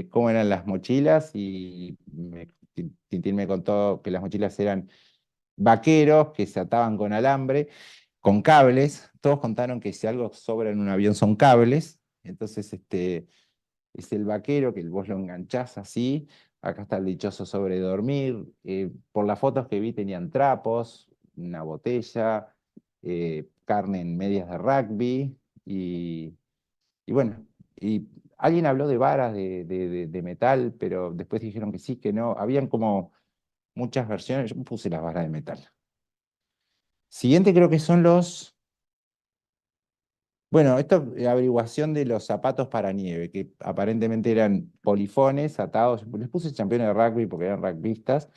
cómo eran las mochilas, y Tintín me contó que las mochilas eran vaqueros que se ataban con alambre, con cables. Todos contaron que si algo sobra en un avión son cables. Entonces, es el vaquero que vos lo enganchás así. Acá está el dichoso sobre dormir. Por las fotos que vi tenían trapos, una botella, carne en medias de rugby y bueno, y alguien habló de varas de metal, pero después dijeron que sí, que no. Habían como muchas versiones. Yo puse las varas de metal. Siguiente creo que son bueno, esto averiguación de los zapatos para nieve, que aparentemente eran polifones atados. Les puse campeones de rugby porque eran rugbistas.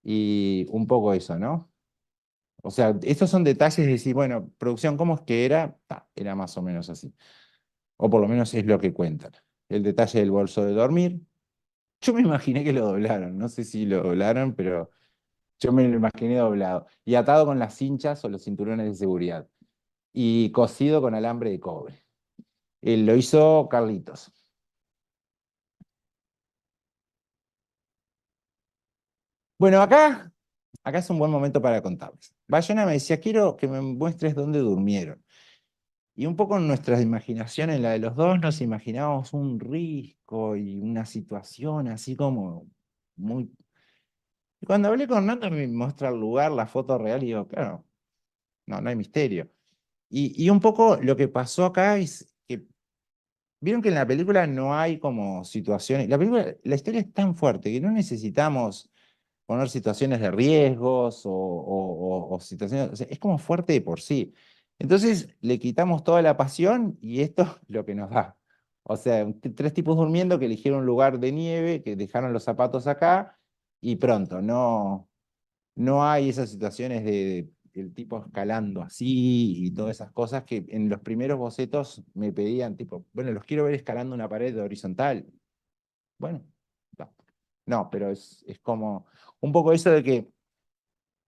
Y un poco eso, ¿no? O sea, estos son detalles de decir, bueno, producción, ¿cómo es que era? Era más o menos así. O por lo menos es lo que cuentan. El detalle del bolso de dormir. Yo me imaginé que lo doblaron. No sé si lo doblaron, pero yo me lo imaginé doblado. Y atado con las cinchas o los cinturones de seguridad. Y cosido con alambre de cobre. Lo hizo Carlitos. Bueno, acá es un buen momento para contarles. Bayona me decía, quiero que me muestres dónde durmieron. Y un poco en nuestra imaginación, en la de los dos, nos imaginábamos un risco y una situación así como muy... Y cuando hablé con Nando me muestra el lugar, la foto real, y digo, claro, no hay misterio. Y un poco lo que pasó acá es que, vieron que en la película no hay como situaciones, la historia es tan fuerte que no necesitamos poner situaciones de riesgos o situaciones, o sea, es como fuerte de por sí. Entonces le quitamos toda la pasión y esto es lo que nos da. O sea, tres tipos durmiendo que eligieron un lugar de nieve, que dejaron los zapatos acá y pronto, no hay esas situaciones de el tipo escalando así y todas esas cosas que en los primeros bocetos me pedían, tipo, bueno, los quiero ver escalando una pared horizontal. Bueno, no, no, pero es como un poco eso de que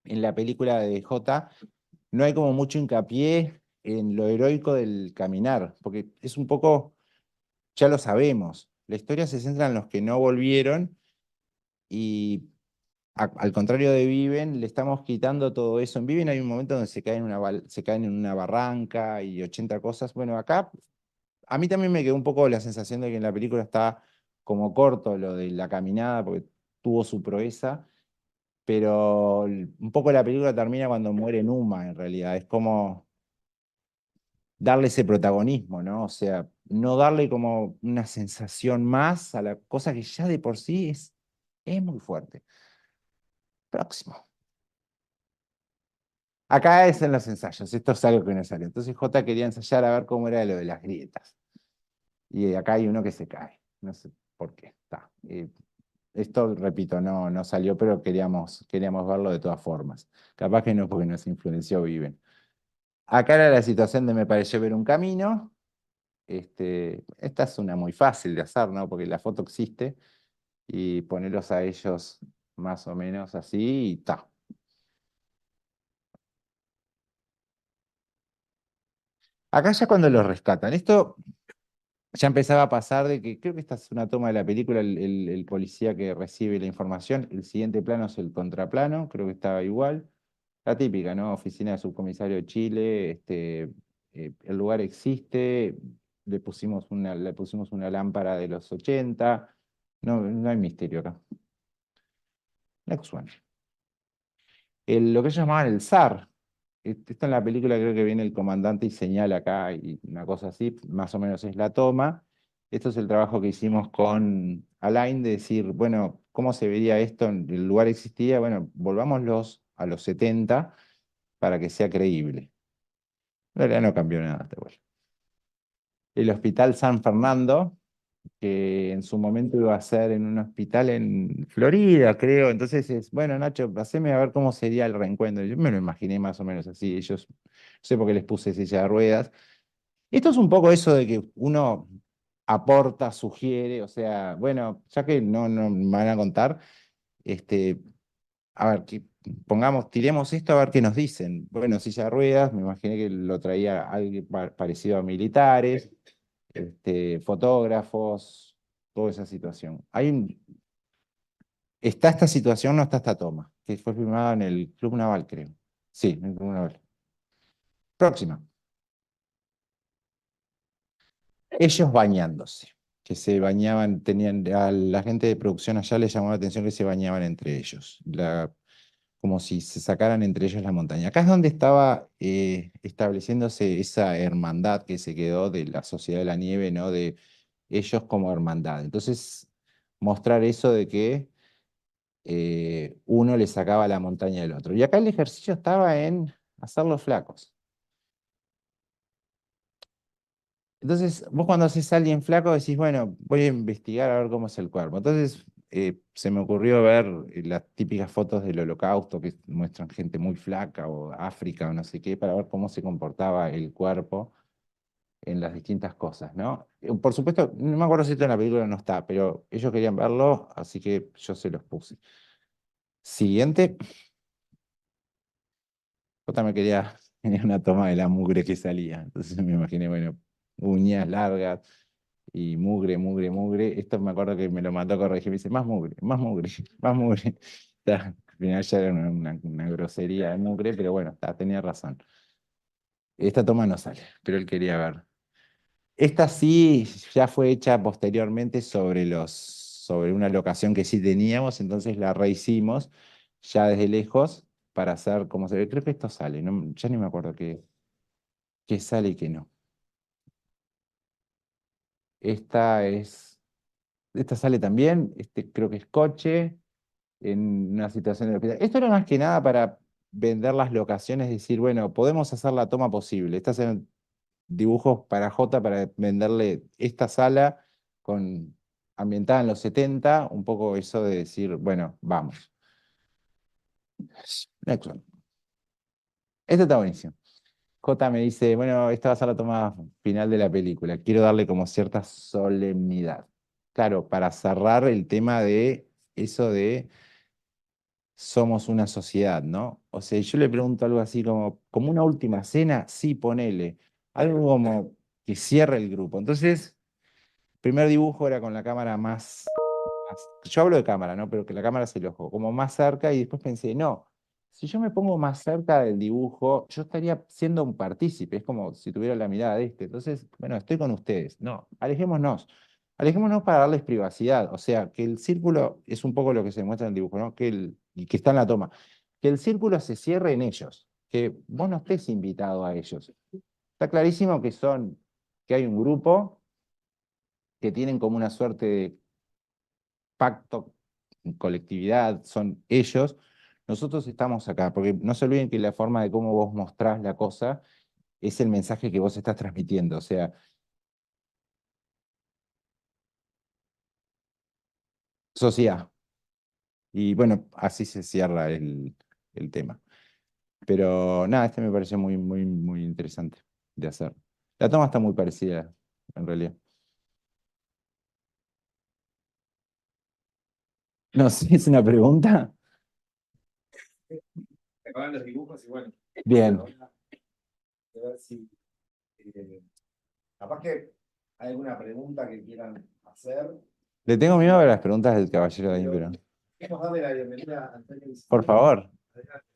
en la película de J no hay como mucho hincapié en lo heroico del caminar, porque es un poco, ya lo sabemos, la historia se centra en los que no volvieron y al contrario de Viven, le estamos quitando todo eso. En Viven hay un momento donde se caen en una barranca y 80 cosas. Bueno, acá a mí también me quedó un poco la sensación de que en la película está como corto lo de la caminada, porque tuvo su proeza, pero un poco la película termina cuando muere Numa, en realidad. Es como darle ese protagonismo, ¿no? O sea, no darle como una sensación más a la cosa que ya de por sí es muy fuerte. Próximo. Acá es en los ensayos, esto es algo que no salió. Entonces J quería ensayar a ver cómo era lo de las grietas. Y acá hay uno que se cae. No sé por qué. Está. Esto, repito, no salió, pero queríamos verlo de todas formas. Capaz que no, porque nos influenció Viven. Acá era la situación de me pareció ver un camino. Esta es una muy fácil de hacer, ¿no? Porque la foto existe y ponerlos a ellos más o menos así y está. Acá ya cuando los rescatan, esto ya empezaba a pasar de que, creo que esta es una toma de la película, el policía que recibe la información, el siguiente plano es el contraplano, creo que estaba igual. La típica, ¿no? Oficina de subcomisario de Chile, el lugar existe, le pusimos una lámpara de los 80, no hay misterio acá. Next one. Lo que ellos llamaban el zar. Esto en la película creo que viene el comandante y señala acá y una cosa así, más o menos es la toma. Esto es el trabajo que hicimos con Alain de decir, bueno, ¿cómo se vería esto? El lugar existía, bueno, volvámoslos a los 70 para que sea creíble. En realidad no cambió nada hasta igual. El Hospital San Fernando, que en su momento iba a ser en un hospital en Florida, creo. Entonces es, bueno, Nacho, haceme a ver cómo sería el reencuentro. Yo me lo imaginé más o menos así. Ellos, no sé por qué les puse silla de ruedas. Esto es un poco eso de que uno aporta, sugiere, o sea, bueno, ya que no me van a contar, este, a ver, tiremos esto a ver qué nos dicen. Bueno, silla de ruedas, me imaginé que lo traía alguien parecido a militares, fotógrafos, toda esa situación. Está esta situación, no está esta toma, que fue filmada en el Club Naval, creo. Sí, en el Club Naval. Próxima. Ellos bañándose, que se bañaban, a la gente de producción allá les llamó la atención que se bañaban entre ellos, como si se sacaran entre ellos la montaña. Acá es donde estaba estableciéndose esa hermandad que se quedó de la Sociedad de la Nieve, ¿no? De ellos como hermandad. Entonces, mostrar eso de que uno le sacaba la montaña del otro. Y acá el ejercicio estaba en hacerlos flacos. Entonces, vos cuando haces a alguien flaco decís, bueno, voy a investigar a ver cómo es el cuerpo. Entonces, se me ocurrió ver las típicas fotos del Holocausto que muestran gente muy flaca o África o no sé qué, para ver cómo se comportaba el cuerpo en las distintas cosas, ¿no? Por supuesto, no me acuerdo si esto en la película no está, pero ellos querían verlo, así que yo se los puse. Siguiente. Yo también quería tener una toma de la mugre que salía. Entonces me imaginé, bueno, uñas largas y mugre, mugre, mugre. Esto me acuerdo que me lo mandó a corregir. Me dice, más mugre, más mugre, más mugre. Al final ya era una grosería de mugre, pero bueno, tenía razón. Esta toma no sale, pero él quería ver. Esta sí ya fue hecha posteriormente sobre una locación que sí teníamos, entonces la rehicimos ya desde lejos para hacer como se ve. Creo que esto sale, ya ni me acuerdo qué sale y qué no. Esta sale también, creo que es coche, en una situación de hospital. Esto era más que nada para vender las locaciones, decir, bueno, podemos hacer la toma posible. Estas eran dibujos para Jota para venderle esta sala ambientada en los 70, un poco eso de decir, bueno, vamos. Next one. Este está buenísimo. Jota me dice, bueno, esta va a ser la toma final de la película. Quiero darle como cierta solemnidad. Claro, para cerrar el tema de eso de somos una sociedad, ¿no? O sea, yo le pregunto algo así como una última cena, sí, ponele. Algo como que cierre el grupo. Entonces, primer dibujo era con la cámara yo hablo de cámara, ¿no? Pero que la cámara se lo ojo, como más cerca y después pensé, no, si yo me pongo más cerca del dibujo, yo estaría siendo un partícipe, es como si tuviera la mirada de este. Entonces, bueno, estoy con ustedes. No, alejémonos. Alejémonos para darles privacidad. O sea, que el círculo es un poco lo que se muestra en el dibujo, ¿no? Y que está en la toma. Que el círculo se cierre en ellos, que vos no estés invitado a ellos. Está clarísimo que hay un grupo que tienen como una suerte de pacto, colectividad, son ellos. Nosotros estamos acá, porque no se olviden que la forma de cómo vos mostrás la cosa es el mensaje que vos estás transmitiendo. O sea, sociedad. Y bueno, así se cierra el tema. Pero nada, este me pareció muy, muy, muy interesante de hacer. La toma está muy parecida, en realidad. No sé, ¿es una pregunta? Acaban los dibujos y bueno. Bien. A ver si. Capaz que hay alguna pregunta que quieran hacer. Le tengo miedo a las preguntas del caballero de ahí, pero... Queremos darle la bienvenida a Antonio Vicente. Por favor. Adelante.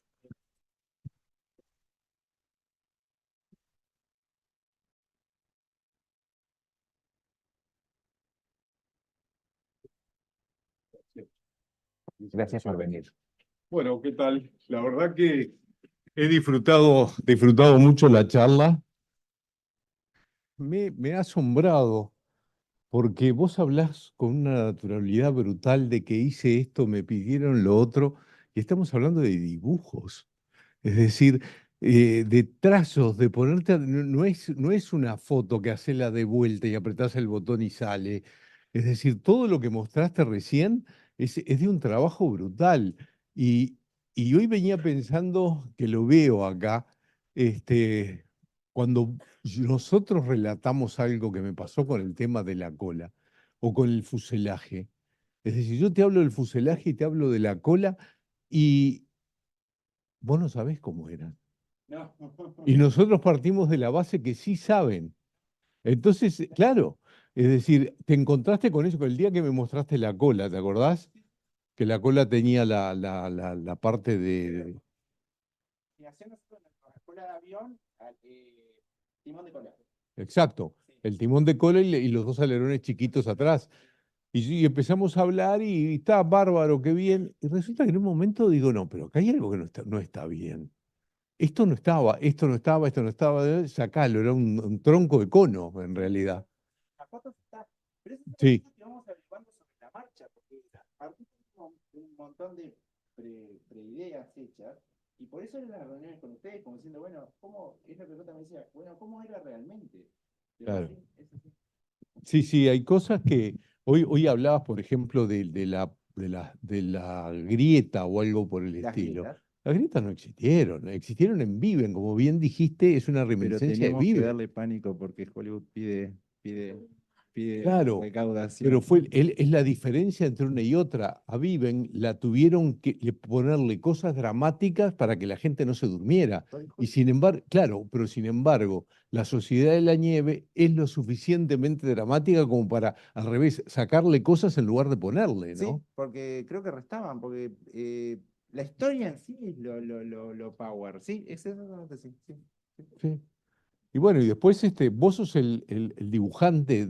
Gracias por venir. Bueno, ¿qué tal? La verdad que he disfrutado mucho la charla. Me ha asombrado, porque vos hablás con una naturalidad brutal de que hice esto, me pidieron lo otro, y estamos hablando de dibujos. Es decir, de trazos, de ponerte, no es una foto que haces la de vuelta y apretás el botón y sale. Es decir, todo lo que mostraste recién es de un trabajo brutal. Y, y hoy venía pensando que lo veo acá, cuando nosotros relatamos algo que me pasó con el tema de la cola o con el fuselaje. Es decir, yo te hablo del fuselaje y te hablo de la cola y vos no sabés cómo eran. No. Y nosotros partimos de la base que sí saben. Entonces, claro, es decir, te encontraste con eso, con el día que me mostraste la cola, ¿te acordás? Que la cola tenía la parte de... Y hacemos con la escuela de avión, timón de cola. Exacto, el timón de cola y los dos alerones chiquitos atrás. Y empezamos a hablar y está bárbaro, qué bien. Y resulta que en un momento digo, no, pero acá hay algo que no está bien. Esto no estaba, esto no estaba, esto no estaba, sacalo, era un tronco de cono en realidad. La foto está, pero eso es una Sí, cosa que vamos averiguando sobre la marcha, porque partimos un montón de preideas hechas, y por eso eran las reuniones con ustedes, como diciendo, bueno, ¿cómo? Es lo que yo también decía, bueno, ¿cómo era realmente? Pero claro. sí, eso sí. Sí, sí, hay cosas que hoy hablabas, por ejemplo, de de la grieta o algo por el Las estilo. grietas. Las grietas no existieron, existieron en Viven, como bien dijiste, es una Pero reminiscencia de tenemos que Viven. darle pánico porque Hollywood pide Claro, recaudación. pero es la diferencia entre una y otra. A Viven la tuvieron que ponerle cosas dramáticas para que la gente no se durmiera. Y sin embargo, claro, pero sin embargo, La Sociedad de la Nieve es lo suficientemente dramática como para, al revés, sacarle cosas en lugar de ponerle, Sí, ¿no? porque creo que restaban, porque la historia en sí es lo power, sí, es exactamente así. Sí, sí. Sí. Y bueno, y después vos sos el dibujante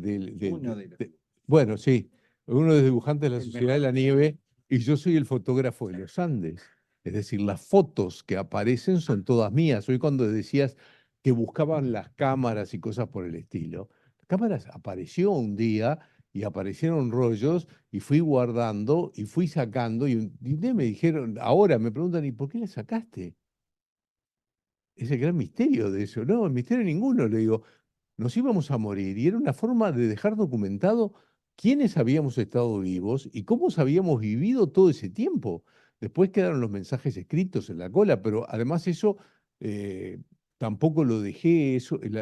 Uno de los. bueno, sí, uno de los dibujantes de la El Sociedad de mejor. la Nieve y yo soy el fotógrafo de los Andes. Es decir, las fotos que aparecen son todas mías. Hoy cuando decías que buscaban las cámaras y cosas por el estilo, las cámaras apareció un día y aparecieron rollos y fui guardando y fui sacando y un día me dijeron, ahora me preguntan, ¿y por qué las sacaste? Es el gran misterio de eso. No, el misterio ninguno, le digo. Nos íbamos a morir y era una forma de dejar documentado quiénes habíamos estado vivos y cómo habíamos vivido todo ese tiempo. Después quedaron los mensajes escritos en la cola, pero además eso eh, tampoco lo dejé,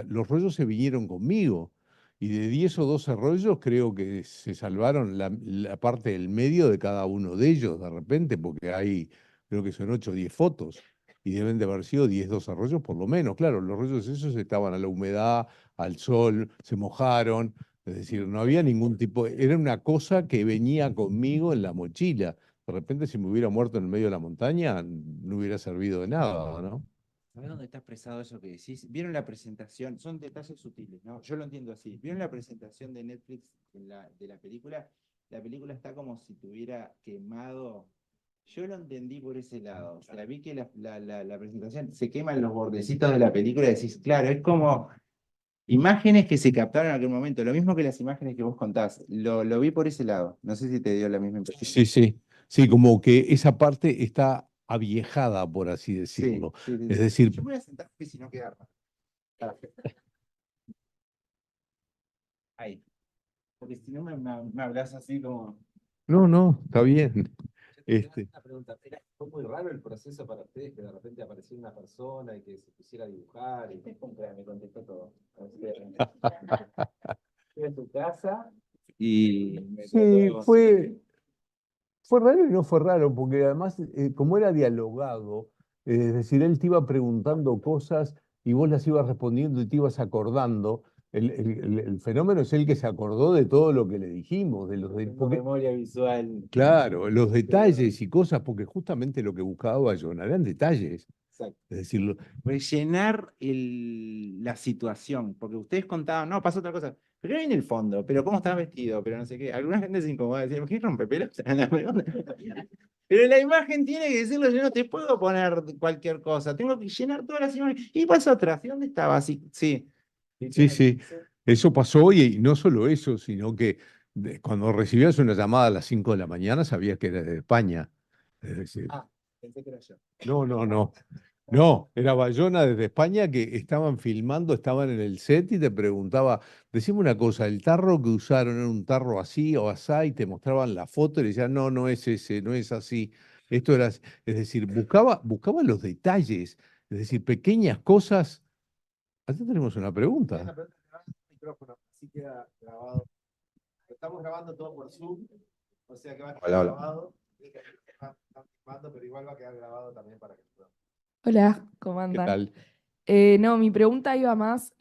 los rollos se vinieron conmigo. Y de 10 o 12 rollos creo que se salvaron la parte del medio de cada uno de ellos de repente, porque hay, creo que son 8 o 10 fotos. Y deben de haber sido 10, 12 rollos por lo menos. Claro, los rollos esos estaban a la humedad, al sol, se mojaron, es decir, no había ningún tipo, era una cosa que venía conmigo en la mochila. De repente, si me hubiera muerto en el medio de la montaña, no hubiera servido de nada, ¿no? ¿Sabés dónde está expresado eso que decís? ¿Vieron la presentación? Son detalles sutiles, ¿no? Yo lo entiendo así. ¿Vieron la presentación de Netflix de la película? La película está como si tuviera quemado. Yo lo entendí por ese lado. O sea, vi que la presentación se queman los bordecitos de la película y decís, claro, es como imágenes que se captaron en aquel momento. Lo mismo que las imágenes que vos contás. Lo vi por ese lado. No sé si te dio la misma impresión. Sí, sí, sí, como que esa parte está aviejada, por así Sí, decirlo. sí, sí, Es sí. decir, Yo me voy a sentar porque si no queda raro. Ahí. Porque si no me hablas así como. no, no, está bien. Yo te quiero hacer Este, una pregunta. ¿Fue muy raro el proceso para ustedes que de repente apareciera una persona y que se pusiera a dibujar? Y... Me contestó todo. Fui a tu casa y me sí, trató. fue raro y no fue raro, porque además, como era dialogado, es decir, él te iba preguntando cosas y vos las ibas respondiendo y te ibas acordando. El fenómeno es el que se acordó de todo lo que le dijimos, Tengo memoria visual. claro, los detalles y cosas, porque justamente lo que buscaba John eran detalles. Exacto. Es decir, Rellenar la situación, porque ustedes contaban, no, pasó otra cosa, pero ahí en el fondo, pero cómo estás vestido, pero no sé qué. Alguna gente se incomoda, decir, ¿qué rompepelotas? Pero la imagen tiene que decirlo, yo no te puedo poner cualquier cosa, tengo que llenar todas las imágenes. Y pasó otra, ¿y dónde estaba? Sí, sí. sí, sí, eso pasó y no solo eso, sino que cuando recibías una llamada a las 5 de la mañana sabías que era de España. Es decir, Ah, pensé que era yo. no, no, no. No, era Bayona desde España que estaban filmando, estaban en el set y te preguntaba, decime una cosa, ¿el tarro que usaron era un tarro así o asá? Y te mostraban la foto y le decían, no, no es ese, no es así. Esto era, es decir, buscaba los detalles, es decir, pequeñas cosas. Acá tenemos una pregunta. Micrófono, así queda grabado. Estamos grabando todo por Zoom, o sea que va a quedar Hola, hola. grabado. Están filmando, pero igual va a quedar grabado también para que puedan. Hola, ¿cómo ¿Qué andan? tal? No, mi pregunta iba más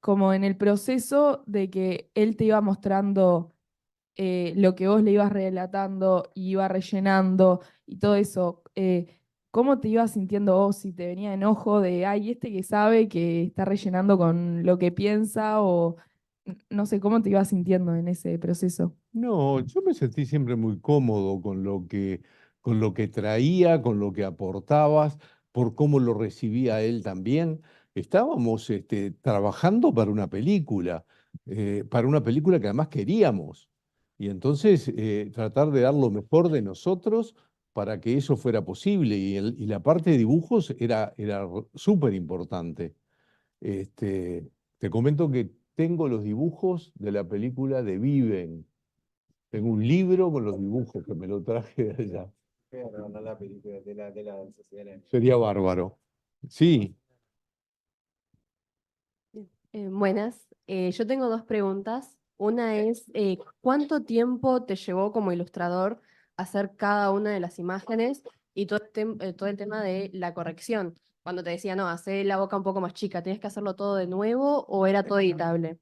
como en el proceso de que él te iba mostrando lo que vos le ibas relatando y iba rellenando y todo eso. ¿Cómo te ibas sintiendo vos? Si te venía enojo de, ay, este que sabe que está rellenando con lo que piensa o no sé, ¿cómo te ibas sintiendo en ese proceso? No, yo me sentí siempre muy cómodo con lo que traía, con lo que aportabas, por cómo lo recibía él también. Estábamos trabajando para una película que además queríamos. Y entonces tratar de dar lo mejor de nosotros para que eso fuera posible. Y la parte de dibujos era súper importante. Te comento que tengo los dibujos de la película de Viven. Tengo un libro con los dibujos que me lo traje de allá. Pero no la película de la Sociedad de la Nieve. Sería bárbaro. Sí, Buenas. Yo tengo dos preguntas. Una es, ¿cuánto tiempo te llevó como ilustrador hacer cada una de las imágenes y todo el tema de la corrección? Cuando te decía, no, hacer la boca un poco más chica, ¿tienes que hacerlo todo de nuevo o era todo editable?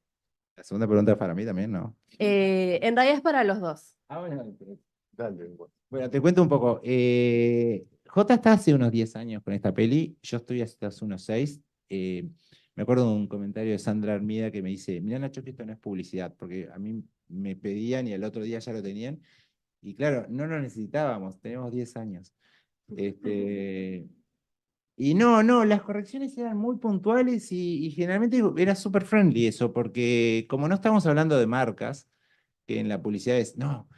La segunda pregunta es para mí también, ¿no? En realidad es para los dos. Ah, bueno, dale. Bueno, te cuento un poco. J está hace unos 10 años con esta peli, yo estoy hace unos 6. Me acuerdo de un comentario de Sandra Armida que me dice, mirá Nacho, que esto no es publicidad, porque a mí me pedían y al otro día ya lo tenían. Y claro, no lo necesitábamos, tenemos 10 años. Y no, las correcciones eran muy puntuales y generalmente era súper friendly eso, porque como no estamos hablando de marcas, que en la publicidad es, no,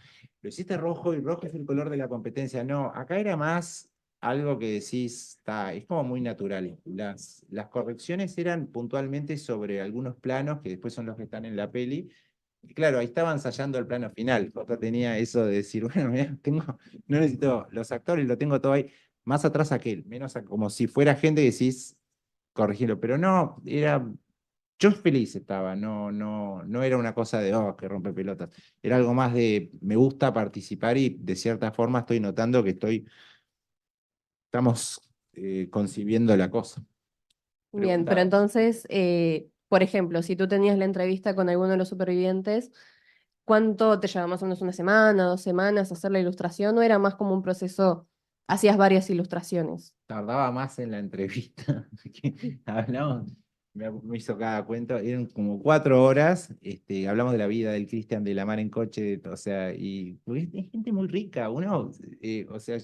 lo hiciste rojo y rojo es el color de la competencia. No, acá era más algo que decís, está, es como muy natural. Las correcciones eran puntualmente sobre algunos planos que después son los que están en la peli. Y claro, ahí estaba ensayando el plano final. Jota tenía eso de decir, bueno, mirá, no necesito los actores, lo tengo todo ahí. Más atrás aquel, menos como si fuera gente que decís, corregirlo. Pero no, era yo feliz estaba, no era una cosa de, oh, que rompe pelotas. Era algo más de, me gusta participar y de cierta forma estoy notando que estamos concibiendo la cosa. Bien, pero entonces, por ejemplo, si tú tenías la entrevista con alguno de los supervivientes, ¿cuánto te llevaba más o menos una semana, 2 semanas hacer la ilustración o era más como un proceso, hacías varias ilustraciones? Tardaba más en la entrevista, que hablamos, me hizo cada cuento, eran como 4 horas, hablamos de la vida del Cristian, de la mar en coche, o sea, y porque es gente muy rica, uno, o sea,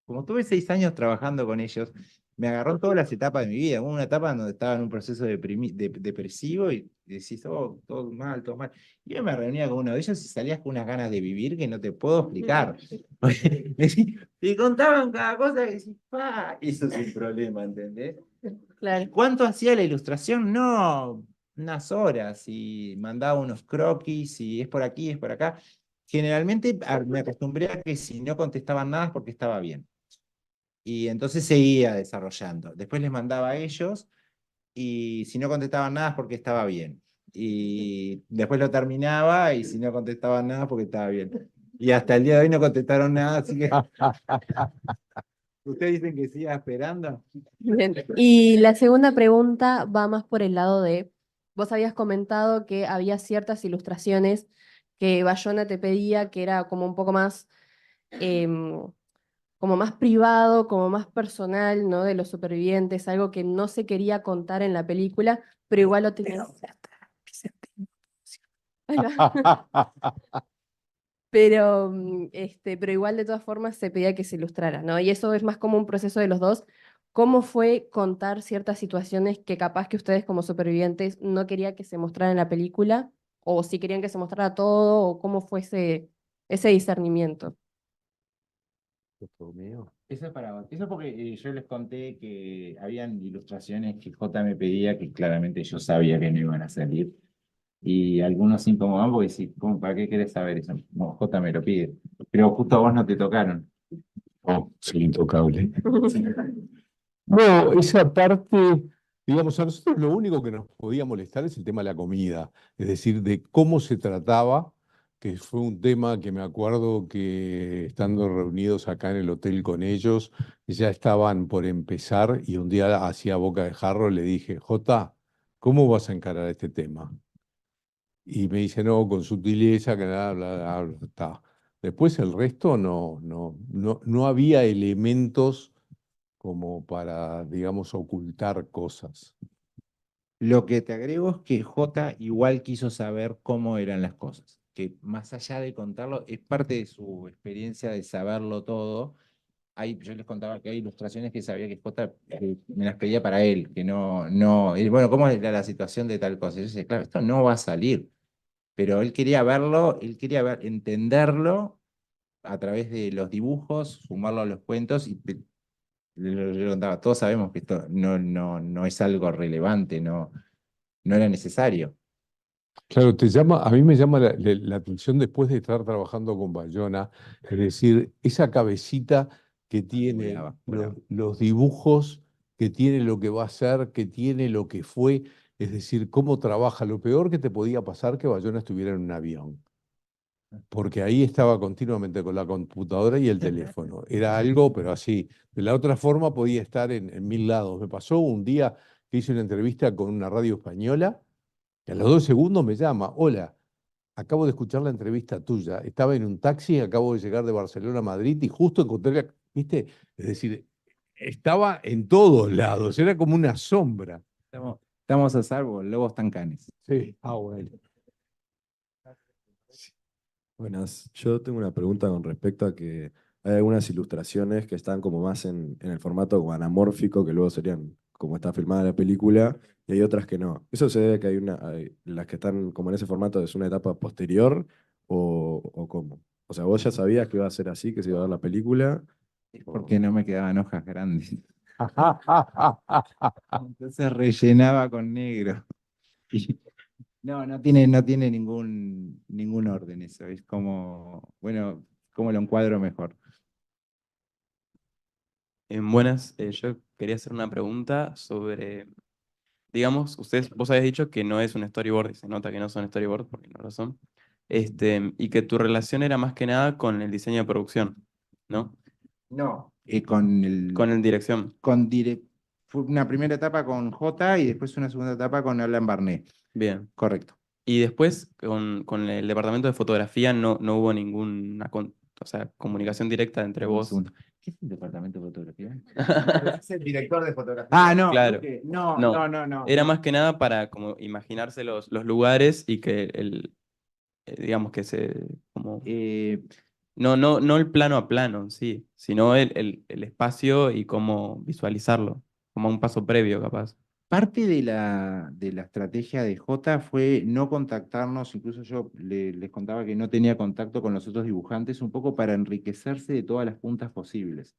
como tuve 6 años trabajando con ellos, me agarró todas las etapas de mi vida. Hubo una etapa en donde estaba en un proceso depresivo y decís, oh, todo mal, todo mal. Y yo me reunía con uno de ellos y salías con unas ganas de vivir que no te puedo explicar. Y contaban cada cosa que decís, pa, eso es un problema, ¿entendés? Claro. ¿Cuánto hacía la ilustración? No, unas horas y mandaba unos croquis y es por aquí, es por acá. Generalmente me acostumbré a que si no contestaban nada es porque estaba bien. Y entonces seguía desarrollando. Después les mandaba a ellos y si no contestaban nada es porque estaba bien. Y después lo terminaba y si no contestaban nada es porque estaba bien. Y hasta el día de hoy no contestaron nada, así que... ¿Ustedes dicen que siga esperando? Bien. Y la segunda pregunta va más por el lado de, vos habías comentado que había ciertas ilustraciones que Bayona te pedía que era como un poco más, como más privado, como más personal, ¿no? De los supervivientes, algo que no se quería contar en la película, pero igual lo tenías. Ahí va. Pero, pero igual de todas formas se pedía que se ilustrara, ¿no? Y eso es más como un proceso de los dos. ¿Cómo fue contar ciertas situaciones que capaz que ustedes como supervivientes no querían que se mostrara en la película? ¿O si querían que se mostrara todo? ¿O cómo fue ese discernimiento? Eso es para vos. Eso porque yo les conté que habían ilustraciones que J me pedía que claramente yo sabía que no iban a salir. Y algunos se incomodaban porque decís, ¿cómo, ¿para qué querés saber eso? No, J me lo pide. Pero justo a vos no te tocaron. oh, soy intocable. No, esa parte, digamos, a nosotros lo único que nos podía molestar es el tema de la comida, es decir, de cómo se trataba, que fue un tema que me acuerdo que estando reunidos acá en el hotel con ellos, ya estaban por empezar y un día hacía boca de jarro le dije, Jota, ¿cómo vas a encarar este tema? Y me dice, no, con sutileza, que nada, bla, bla, bla, está. Después el resto no había elementos como para, digamos, ocultar cosas. Lo que te agrego es que J igual quiso saber cómo eran las cosas, que más allá de contarlo, es parte de su experiencia de saberlo todo. Yo les contaba que hay ilustraciones que sabía que J me las pedía para él, que bueno, ¿cómo era la situación de tal cosa? Y yo decía, claro, esto no va a salir, pero él quería verlo, él quería entenderlo a través de los dibujos, sumarlo a los cuentos y yo le contaba, todos sabemos que esto no es algo relevante, no era necesario. Claro, a mí me llama la atención después de estar trabajando con Bayona, es decir, esa cabecita que tiene volaba. los dibujos, que tiene lo que va a ser, que tiene lo que fue, es decir, cómo trabaja. Lo peor que te podía pasar que Bayona estuviera en un avión, porque ahí estaba continuamente con la computadora y el teléfono. Era algo, pero así. De la otra forma podía estar en mil lados. Me pasó un día que hice una entrevista con una radio española. Y a los 2 segundos me llama, hola, acabo de escuchar la entrevista tuya, estaba en un taxi, acabo de llegar de Barcelona a Madrid y justo encontré, ¿viste? Es decir, estaba en todos lados, era como una sombra. Estamos a salvo, lobos tancanes. Sí, bueno. Buenas, yo tengo una pregunta con respecto a que hay algunas ilustraciones que están como más en el formato como anamórfico, que luego serían como está filmada la película, y hay otras que no. ¿Eso se debe a que las que están como en ese formato es una etapa posterior o cómo? O sea, vos ya sabías que iba a ser así, que se iba a ver la película. Es porque no me quedaban hojas grandes. Entonces rellenaba con negro. Y no tiene ningún orden eso. Es como, bueno, ¿cómo lo encuadro mejor? En buenas, yo quería hacer una pregunta sobre, digamos, vos habéis dicho que no es un storyboard y se nota que no son storyboards porque no lo son, y que tu relación era más que nada con el diseño de producción, ¿no? No, Con el dirección. fue una primera etapa con J y después una segunda etapa con Alan Barnett. Bien. Correcto. Y después con el departamento de fotografía no hubo ninguna o sea, comunicación directa entre Un vos. segundo. ¿Qué es el departamento de fotografía? Es el director de fotografía. Ah, no, Claro. no. Era más que nada para como imaginarse los lugares y que digamos que como, Eh, no el plano a plano, sí, sino el espacio y cómo visualizarlo, como un paso previo, capaz. Parte de la estrategia de J fue no contactarnos, incluso yo les contaba que no tenía contacto con los otros dibujantes, un poco para enriquecerse de todas las puntas posibles.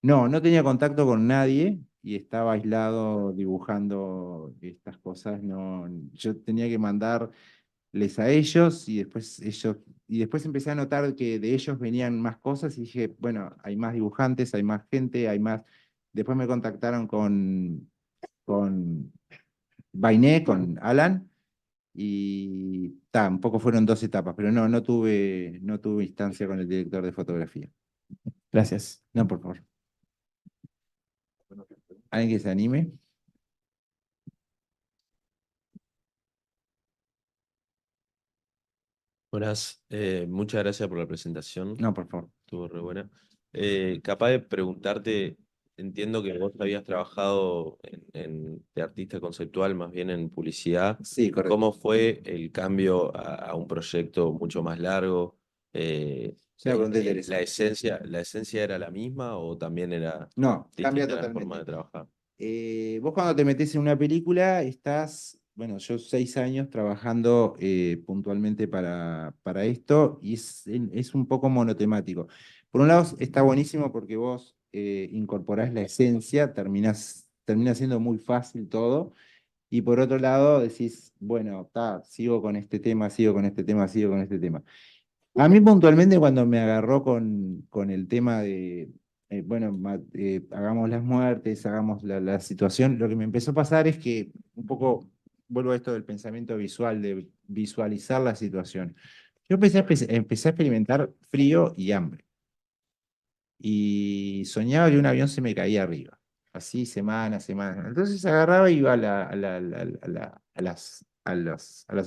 No tenía contacto con nadie y estaba aislado dibujando estas cosas. No, yo tenía que mandarles a ellos y después empecé a notar que de ellos venían más cosas y dije, bueno, hay más dibujantes, hay más gente, hay más. Después me contactaron con Vainé, con Alan, y un poco fueron 2 etapas, pero no tuve instancia con el director de fotografía. Gracias. No, por favor. ¿Alguien que se anime? Buenas, muchas gracias por la presentación, No, por favor. estuvo re buena. Capaz de preguntarte, entiendo que vos habías trabajado de artista conceptual, más bien en publicidad. Sí, correcto. ¿Cómo fue el cambio a un proyecto mucho más largo? Sí, una pregunta interesante. ¿La esencia era la misma o también era No, cambia distinta la forma totalmente. de trabajar? Vos cuando te metés en una película estás, bueno, yo 6 años trabajando puntualmente para esto y es un poco monotemático. Por un lado está buenísimo porque vos incorporás la esencia, termina siendo muy fácil todo, y por otro lado decís, bueno, sigo con este tema, sigo con este tema, sigo con este tema. A mí puntualmente cuando me agarró con el tema de, bueno, hagamos las muertes, hagamos la situación, lo que me empezó a pasar es que un poco, vuelvo a esto del pensamiento visual, de visualizar la situación. Yo empecé a experimentar frío y hambre. Y soñaba que un avión se me caía arriba. Así, semanas. Entonces agarraba y iba a las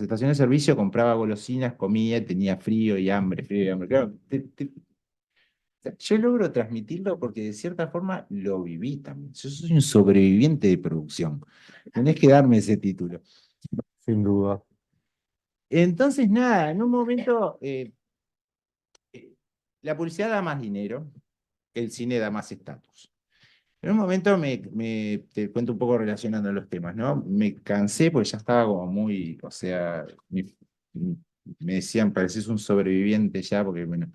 estaciones de servicio, compraba golosinas, comía, tenía frío y hambre, frío y hambre. Claro, o sea, yo logro transmitirlo porque de cierta forma lo viví también. Yo soy un sobreviviente de producción. Tenés que darme ese título. Sin duda. Entonces, nada, en un momento la publicidad da más dinero, el cine da más estatus. En un momento te cuento un poco relacionando los temas, ¿no? Me cansé porque ya estaba como muy, o sea, me decían, pareces un sobreviviente ya, porque bueno.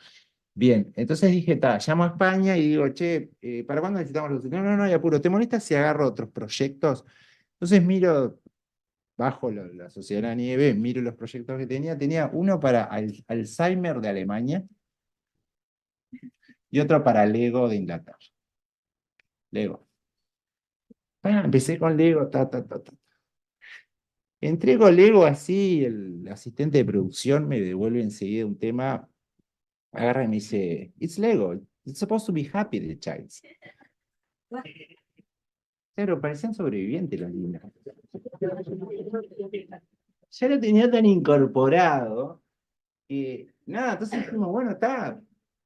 Bien, entonces dije, llamo a España y digo, che, ¿para cuándo necesitamos los? No, hay apuro. ¿Te molesta si agarro otros proyectos? Entonces miro bajo la Sociedad de la Nieve, miro los proyectos que tenía uno para Alzheimer de Alemania y otro para Lego de Inglaterra. Lego. Bueno, empecé con Lego, Entrego Lego así, el asistente de producción me devuelve enseguida un tema, agarra y me dice, it's Lego, it's supposed to be happy, the child. Pero parecían sobrevivientes los niños. Ya lo tenía tan incorporado que, nada, entonces dijimos, bueno,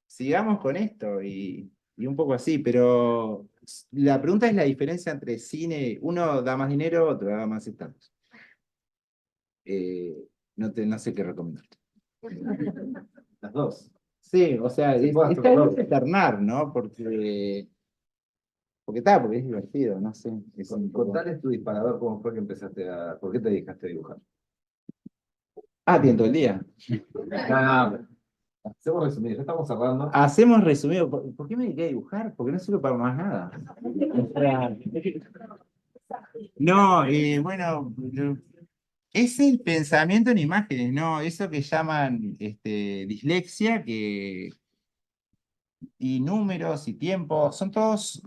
sigamos con esto y un poco así, pero la pregunta es la diferencia entre cine, uno da más dinero, otro da más estatus. No sé qué recomendarte. Las dos. Sí, o sea, Sí, es puedo hacer las dos. alternar, ¿no? Porque es divertido, no sé. Contales tu disparador, cómo fue que ¿por qué te dedicaste a dibujar? Tiene todo el día. Hacemos resumido, ya estamos cerrando. Hacemos resumido. ¿Por qué me dediqué a dibujar? Porque no sirve para más nada. O sea, no, bueno, es el pensamiento en imágenes, ¿no? Eso que llaman dislexia, y números y tiempo, son todos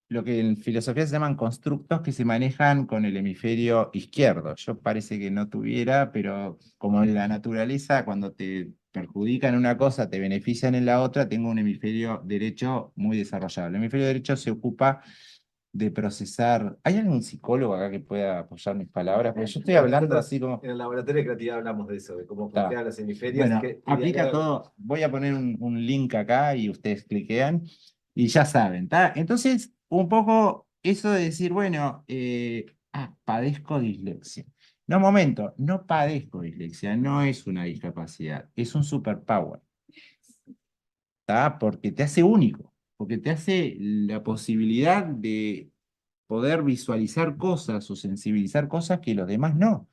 lo que en filosofía se llaman constructos que se manejan con el hemisferio izquierdo. Yo parece que no tuviera, pero como en la naturaleza, cuando te perjudican una cosa, te benefician en la otra, tengo un hemisferio derecho muy desarrollado. El hemisferio derecho se ocupa de procesar. ¿Hay algún psicólogo acá que pueda apoyar mis palabras? Porque yo estoy hablando así como... En el laboratorio de creatividad hablamos de eso, de cómo Está. funcionan los hemisferios. Bueno, y aplica ahí- todo. Voy a poner un link acá y ustedes cliquean y ya saben, ¿está? Entonces, un poco eso de decir, bueno, padezco dislexia. No, momento, no padezco dislexia, no es una discapacidad, es un superpower. ¿Está? Porque te hace único, porque te hace la posibilidad de poder visualizar cosas o sensibilizar cosas que los demás no.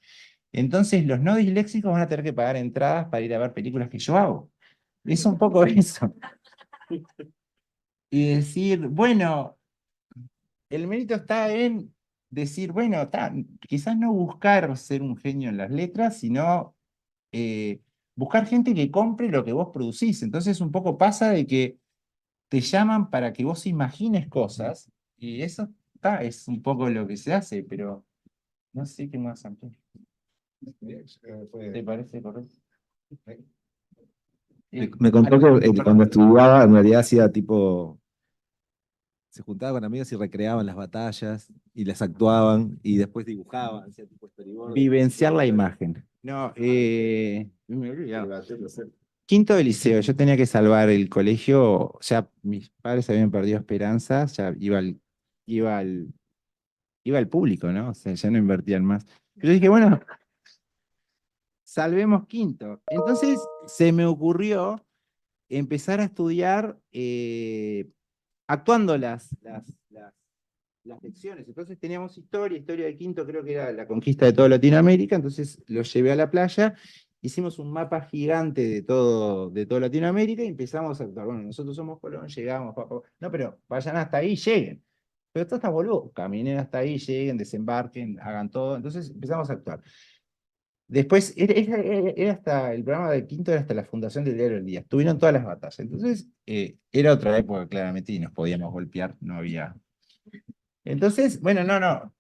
Entonces, los no disléxicos van a tener que pagar entradas para ir a ver películas que yo hago. Es un poco eso. Y decir, bueno, el mérito está en decir, bueno, quizás no buscar ser un genio en las letras, sino buscar gente que compre lo que vos producís. Entonces, un poco pasa de que te llaman para que vos imagines cosas, y eso es un poco lo que se hace, pero no sé qué más ampliar. ¿Te parece correcto? Me contó que cuando estudiaba, en realidad hacía tipo, se juntaba con amigos y recreaban las batallas y las actuaban y después dibujaban, hacía tipo storyboard. Vivenciar la imagen. No, me he olvidado. Quinto de liceo, yo tenía que salvar el colegio, ya mis padres habían perdido esperanzas, ya iba al público, ¿no? O sea, ya no invertían más. Pero dije, bueno, salvemos quinto. Entonces se me ocurrió empezar a estudiar actuando las lecciones. Entonces teníamos historia de quinto, creo que era la conquista de toda Latinoamérica, entonces lo llevé a la playa, hicimos un mapa gigante de toda Latinoamérica y empezamos a actuar. Bueno, nosotros somos Colón, llegamos, no, pero vayan hasta ahí, lleguen. Pero esto está boludo, caminen hasta ahí, lleguen, desembarquen, hagan todo. Entonces empezamos a actuar. Después, era hasta el programa de quinto, era hasta la fundación del Diario del Día. Estuvieron todas las batallas. Entonces, era otra época, claramente, y nos podíamos golpear, no había. Entonces, bueno, no.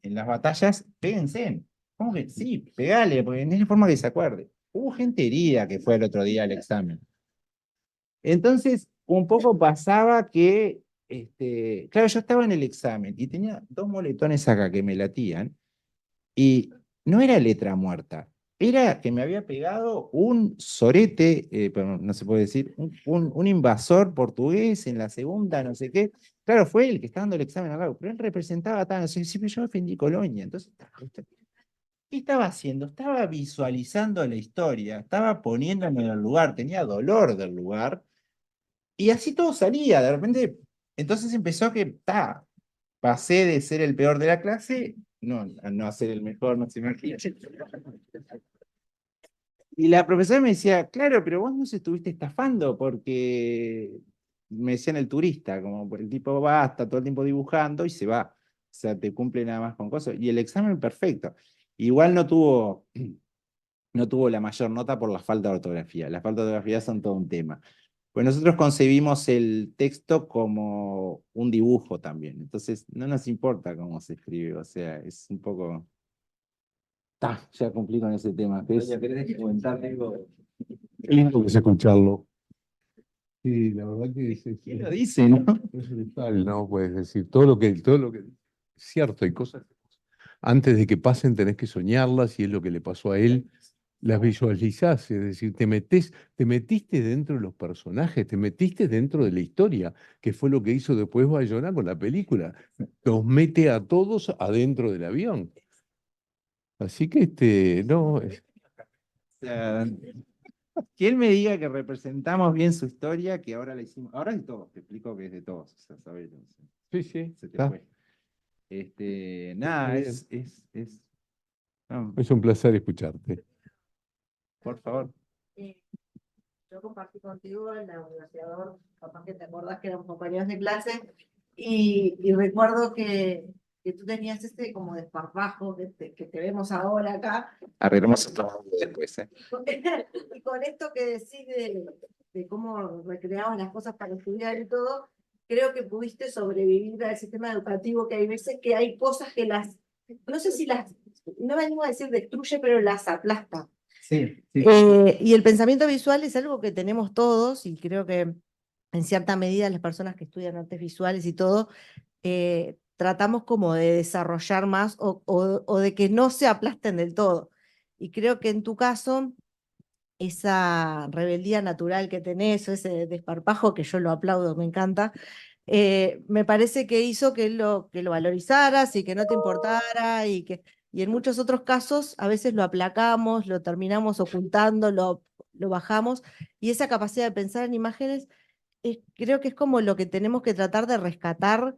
En las batallas, péguense. ¿Cómo que? Sí, pegale, porque no es la forma que se acuerde. Hubo gente herida que fue el otro día al examen. Entonces, un poco pasaba que, claro, yo estaba en el examen y tenía 2 moletones acá que me latían, y no era letra muerta, era que me había pegado un sorete, pero no se puede decir, un invasor portugués en la segunda, no sé qué. Claro, fue el que estaba dando el examen acá, pero él representaba tan, no sé, pero yo defendí Colonia, entonces, ¿qué estaba haciendo? Estaba visualizando la historia, estaba poniéndome en el lugar, tenía dolor del lugar, y así todo salía, de repente, entonces empezó que, pasé de ser el peor de la clase, a no ser el mejor, no se imagina. Y la profesora me decía, claro, pero vos nos estuviste estafando porque me decían el turista, como el tipo va, está todo el tiempo dibujando y se va. sea, te cumple nada más con cosas. Y el examen perfecto. Igual no tuvo la mayor nota por la falta de ortografía. Las faltas de ortografía son todo un tema. Pues nosotros concebimos el texto como un dibujo también. Entonces, no nos importa cómo se escribe. O sea, es un poco... ya cumplí con ese tema. Doña, ¿querés comentar algo? Qué lindo que es escucharlo. Sí, la verdad que ¿Quién lo dice, no? es brutal, ¿no? Puedes decir, todo lo que es cierto, hay cosas que antes de que pasen tenés que soñarlas y es lo que le pasó a él. Las visualizás, es decir, te metiste dentro de los personajes, te metiste dentro de la historia, que fue lo que hizo después Bayona con la película. Los mete a todos adentro del avión. Así que no, O sea, que él me diga que representamos bien su historia, que ahora la hicimos. Ahora es de todos, te explico que es de todos. O sea, ¿sabes? sí, sí, Se te está, fue. Nada, bien. no, Es un placer escucharte. por favor. Yo compartí contigo en la Universidad Ord, capaz que te acordás que éramos compañeros de clase, y recuerdo que tú tenías este como desparpajo que te vemos ahora acá. Arreglamos esto después, ¿eh? Y con esto que decís de cómo recreabas las cosas para estudiar y todo, creo que pudiste sobrevivir al sistema educativo, que hay veces que hay cosas que no sé si no me animo a decir destruye, pero las aplasta. Sí, sí. Y el pensamiento visual es algo que tenemos todos, y creo que en cierta medida las personas que estudian artes visuales y todo, tratamos como de desarrollar más o de que no se aplasten del todo. Y creo que en tu caso, esa rebeldía natural que tenés, o ese desparpajo, que yo lo aplaudo, me encanta, me parece que hizo que lo valorizaras y que no te importara, y en muchos otros casos a veces lo aplacamos, lo terminamos ocultando, lo bajamos, y esa capacidad de pensar en imágenes creo que es como lo que tenemos que tratar de rescatar,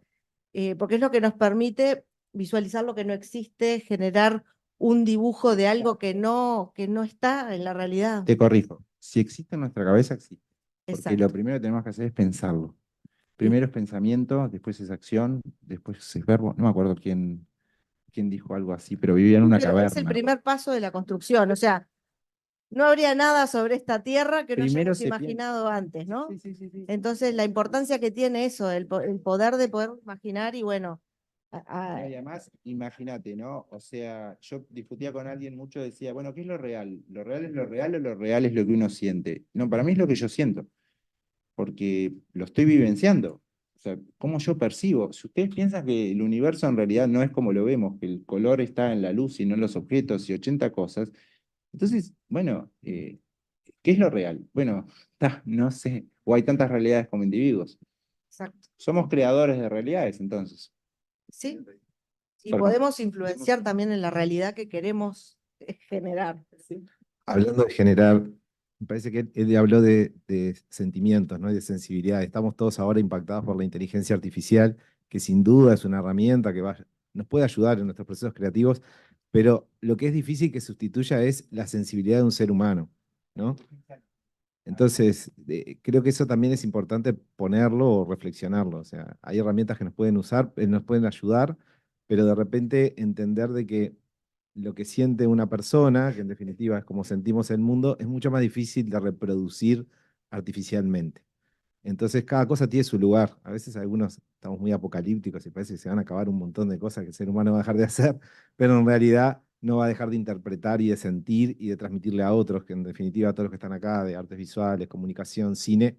porque es lo que nos permite visualizar lo que no existe, generar un dibujo de algo que no está en la realidad. Te corrijo. Si existe en nuestra cabeza, existe. Porque Exacto. lo primero que tenemos que hacer es pensarlo. Primero es pensamiento, después es acción, después es verbo. No me acuerdo quién dijo algo así, pero vivía en una Pero es el caverna. primer paso de la construcción, o sea, no habría nada sobre esta tierra que no Primero hayamos se piensa. imaginado antes, ¿no? Sí, sí, sí, sí. Entonces, la importancia que tiene eso, el poder de poder imaginar y bueno, No, y además, imagínate, ¿no? O sea, yo discutía con alguien mucho, decía, bueno, ¿qué es lo real? ¿Lo real es lo real o lo real es lo que uno siente? No, para mí es lo que yo siento, porque lo estoy vivenciando. O sea, cómo yo percibo. Si ustedes piensan que el universo en realidad no es como lo vemos, que el color está en la luz y no en los objetos y 80 cosas, entonces, bueno, ¿qué es lo real? Bueno, no sé, o hay tantas realidades como individuos. exacto. Somos creadores de realidades, entonces. Sí, y Perdón. podemos influenciar también en la realidad que queremos generar. Hablando de generar, me parece que él habló de sentimientos, ¿no? Y de sensibilidad. Estamos todos ahora impactados por la inteligencia artificial, que sin duda es una herramienta que nos puede ayudar en nuestros procesos creativos, pero lo que es difícil que sustituya es la sensibilidad de un ser humano, ¿no? Entonces, creo que eso también es importante ponerlo o reflexionarlo. O sea, hay herramientas que nos pueden usar, nos pueden ayudar, pero de repente entender de que lo que siente una persona, que en definitiva es como sentimos el mundo, es mucho más difícil de reproducir artificialmente. Entonces, cada cosa tiene su lugar. A veces algunos estamos muy apocalípticos y parece que se van a acabar un montón de cosas que el ser humano va a dejar de hacer, pero en realidad no va a dejar de interpretar y de sentir y de transmitirle a otros, que en definitiva todos los que están acá, de artes visuales, comunicación, cine,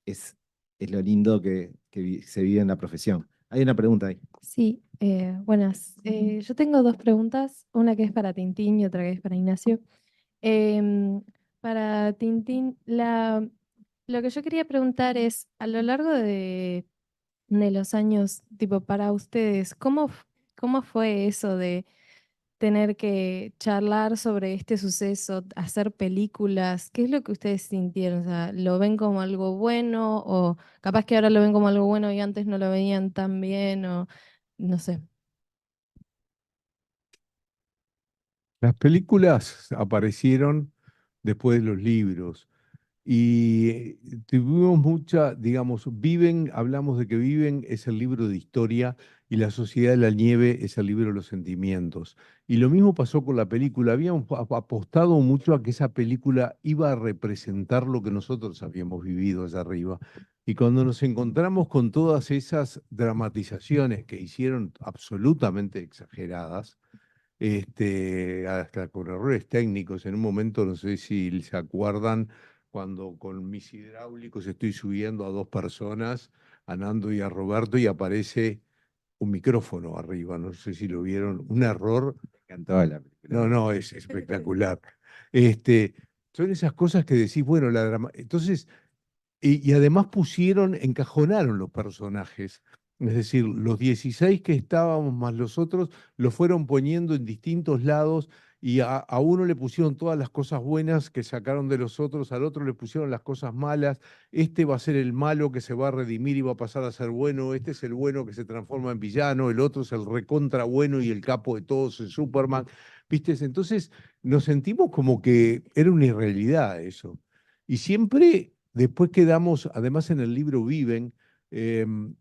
es, es lo lindo que se vive en la profesión. Hay una pregunta ahí. Sí, buenas. Yo tengo dos preguntas, una que es para Tintín y otra que es para Ignacio. Em, para Tintín, lo que yo quería preguntar es, a lo largo de los años, tipo, para ustedes, ¿cómo fue eso de tener que charlar sobre este suceso, hacer películas? ¿Qué es lo que ustedes sintieron? O sea, ¿lo ven como algo bueno o capaz que ahora lo ven como algo bueno y antes no lo veían tan bien o no sé? Las películas aparecieron después de los libros y tuvimos mucha, digamos, hablamos de que Viven es el libro de historia y La Sociedad de la Nieve es el libro de los sentimientos. Y lo mismo pasó con la película. Habíamos apostado mucho a que esa película iba a representar lo que nosotros habíamos vivido allá arriba. Y cuando nos encontramos con todas esas dramatizaciones que hicieron absolutamente exageradas, hasta con errores técnicos, en un momento, no sé si se acuerdan, cuando con mis hidráulicos estoy subiendo a dos personas, a Nando y a Roberto, y aparece un micrófono arriba, no sé si lo vieron, un error. Me encantaba la película. No, no, es espectacular. Este, son esas cosas que decís, bueno, entonces, y además encajonaron los personajes. Es decir, los 16 que estábamos más los otros, los fueron poniendo en distintos lados y a uno le pusieron todas las cosas buenas que sacaron de los otros, al otro le pusieron las cosas malas. Este va a ser el malo que se va a redimir y va a pasar a ser bueno. Este es el bueno que se transforma en villano. El otro es el recontra bueno y el capo de todos, el Superman. ¿Viste? Entonces nos sentimos como que era una irrealidad eso. Y siempre después quedamos, además en el libro Viven, en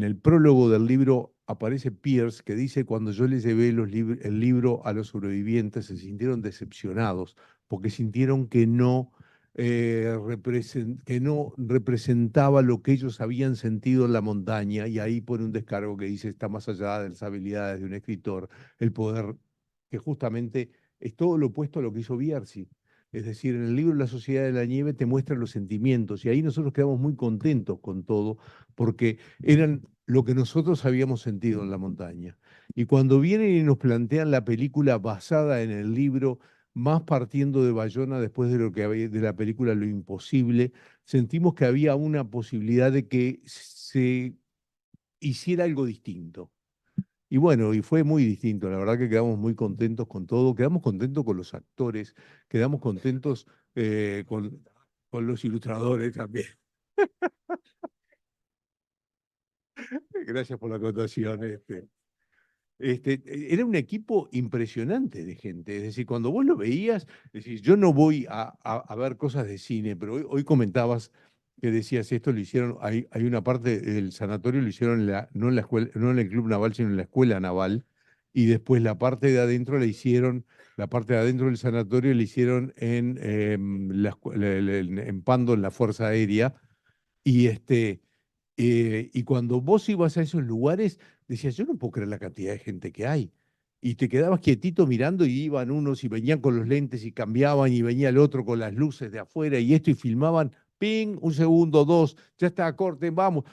el prólogo del libro aparece Pierce que dice, cuando yo les llevé el libro a los sobrevivientes, se sintieron decepcionados porque sintieron que no representaba lo que ellos habían sentido en la montaña, y ahí pone un descargo que dice, está más allá de las habilidades de un escritor, el poder, que justamente es todo lo opuesto a lo que hizo Bierzi. Es decir, en el libro La Sociedad de la Nieve te muestran los sentimientos y ahí nosotros quedamos muy contentos con todo porque eran lo que nosotros habíamos sentido en la montaña. Y cuando vienen y nos plantean la película basada en el libro, más partiendo de Bayona después de lo que había de la película Lo Imposible, sentimos que había una posibilidad de que se hiciera algo distinto. Y bueno, y fue muy distinto, la verdad que quedamos muy contentos con todo, quedamos contentos con los actores, quedamos contentos con los ilustradores también. Gracias por la acotación. Era un equipo impresionante de gente, es decir, cuando vos lo veías, decís, yo no voy a ver cosas de cine, pero hoy comentabas que decías, esto lo hicieron, hay una parte del sanatorio, lo hicieron no en la escuela, no en el Club Naval, sino en la Escuela Naval, y después la parte de adentro la hicieron, la parte de adentro del sanatorio la hicieron en Pando, en la Fuerza Aérea, y y cuando vos ibas a esos lugares, decías, yo no puedo creer la cantidad de gente que hay. Y te quedabas quietito mirando y iban unos y venían con los lentes y cambiaban y venía el otro con las luces de afuera y esto y filmaban, ping, un segundo, dos, ya está, corten, vamos.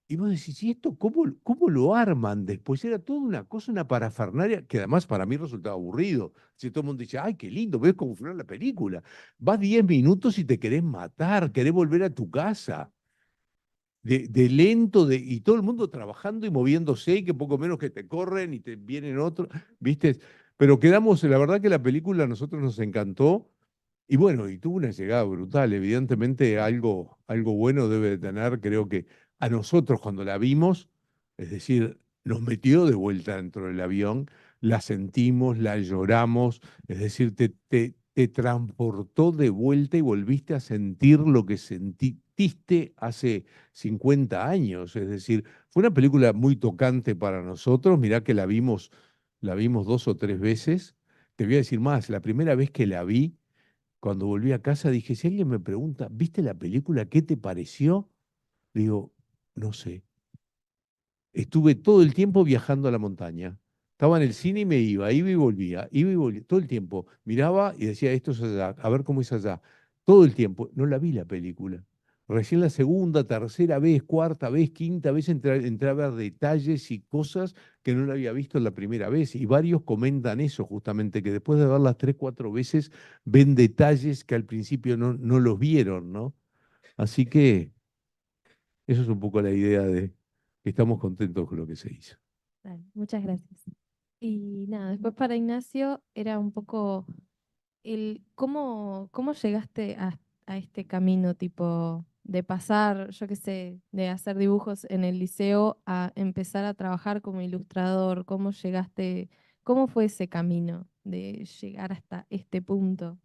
Y vos decís, ¿y esto cómo lo arman después? Era toda una cosa, una parafernalia, que además para mí resultaba aburrido. Si todo el mundo dice, ay, qué lindo, ves cómo funciona la película. Vas 10 minutos y te querés matar, querés volver a tu casa de lento, y todo el mundo trabajando y moviéndose, y que poco menos que te corren y te vienen otros, ¿viste? Pero quedamos, la verdad que la película a nosotros nos encantó, y bueno, y tuvo una llegada brutal, evidentemente algo bueno debe de tener, creo que a nosotros cuando la vimos, es decir, nos metió de vuelta dentro del avión, la sentimos, la lloramos, es decir, te transportó de vuelta y volviste a sentir lo que sentiste hace 50 años, es decir, fue una película muy tocante para nosotros, mirá que la vimos 2 o 3 veces, te voy a decir más, la primera vez que la vi, cuando volví a casa dije, si alguien me pregunta, ¿viste la película? ¿Qué te pareció? Digo, no sé. Estuve todo el tiempo viajando a la montaña. Estaba en el cine y me iba y volvía, todo el tiempo. Miraba y decía, esto es allá, a ver cómo es allá. Todo el tiempo. No la vi la película. Recién la segunda, tercera vez, cuarta vez, quinta vez entré a ver detalles y cosas que no la había visto la primera vez. Y varios comentan eso justamente, que después de verlas 3, 4 veces ven detalles que al principio no los vieron, ¿no? Así que eso es un poco la idea de que estamos contentos con lo que se hizo. Dale, muchas gracias. Y nada, después para Ignacio era un poco cómo llegaste a este camino tipo de pasar, yo qué sé, de hacer dibujos en el liceo a empezar a trabajar como ilustrador. ¿Cómo llegaste, cómo fue ese camino de llegar hasta este punto?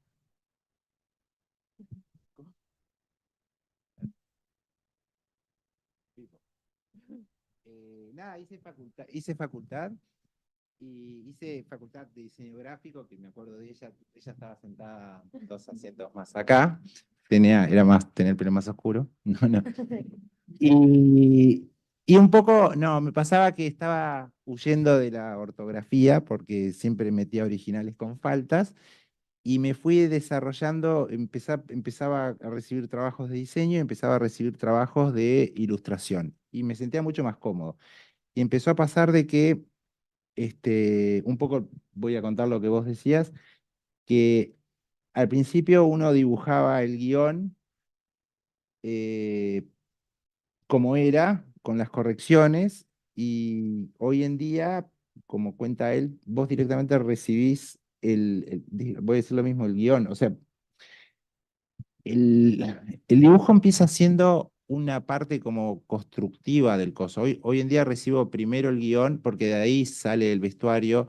Nada, hice facultad y hice facultad de diseño gráfico, que me acuerdo de ella estaba sentada 2 asientos más acá, era más, tenía el pelo más oscuro, no, no. Y un poco, no, me pasaba que estaba huyendo de la ortografía, porque siempre metía originales con faltas, y me fui desarrollando, empezaba a recibir trabajos de diseño y empezaba a recibir trabajos de ilustración, y me sentía mucho más cómodo. Y empezó a pasar de que, un poco voy a contar lo que vos decías, que al principio uno dibujaba el guión eh, como era, con las correcciones, y hoy en día, como cuenta él, vos directamente recibís voy a decir lo mismo, el guión, o sea, el dibujo empieza siendo una parte como constructiva del coso. Hoy en día recibo primero el guión, porque de ahí sale el vestuario,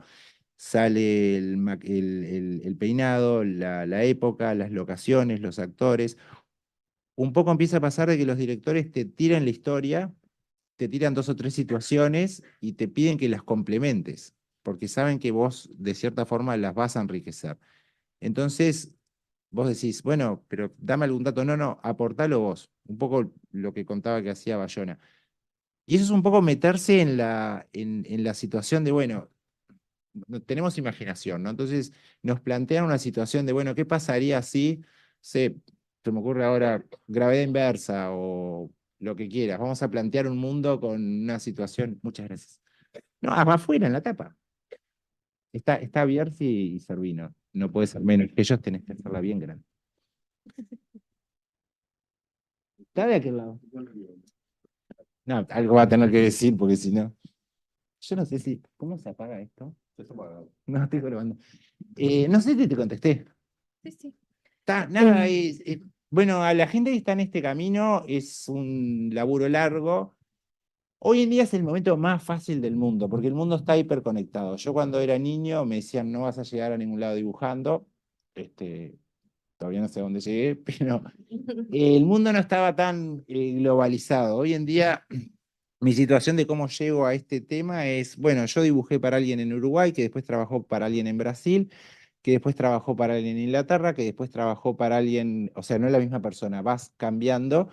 sale el peinado, la época, las locaciones, los actores. Un poco empieza a pasar de que los directores te tiran la historia, te tiran 2 o 3 situaciones y te piden que las complementes, porque saben que vos de cierta forma las vas a enriquecer. Entonces, vos decís, bueno, pero dame algún dato. No, no, aportalo vos. Un poco lo que contaba que hacía Bayona. Y eso es un poco meterse en la situación de, bueno, tenemos imaginación, ¿no? Entonces nos plantean una situación de, bueno, ¿qué pasaría si, se me ocurre ahora, gravedad inversa o lo que quieras? Vamos a plantear un mundo con una situación, muchas gracias. No, afuera, en la tapa. Está Bierzi y Servino. No puede ser menos que ellos, tenés que hacerla bien grande. Está de aquel lado. No, algo va a tener que decir, porque si no. Yo no sé si. ¿Cómo se apaga esto? No, estoy probando. No sé si te contesté. Sí, sí. Nada, bueno, a la gente que está en este camino es un laburo largo. Hoy en día es el momento más fácil del mundo, porque el mundo está hiperconectado. Yo cuando era niño me decían, no vas a llegar a ningún lado dibujando. Todavía no sé a dónde llegué, pero el mundo no estaba tan globalizado. Hoy en día, mi situación de cómo llego a este tema es, bueno, yo dibujé para alguien en Uruguay, que después trabajó para alguien en Brasil, que después trabajó para alguien en Inglaterra, que después trabajó para alguien, o sea, no es la misma persona, vas cambiando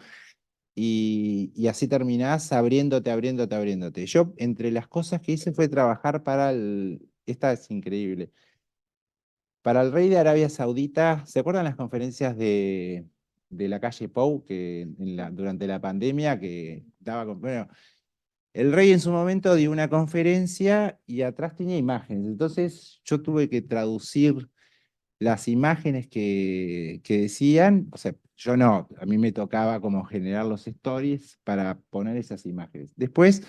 y así terminás abriéndote, abriéndote, abriéndote. Yo, entre las cosas que hice fue trabajar esta es increíble, para el rey de Arabia Saudita. ¿Se acuerdan las conferencias de la calle Pou que durante la pandemia que daba, bueno, el rey en su momento dio una conferencia y atrás tenía imágenes? Entonces yo tuve que traducir las imágenes que decían, o sea, yo no, a mí me tocaba como generar los stories para poner esas imágenes. Después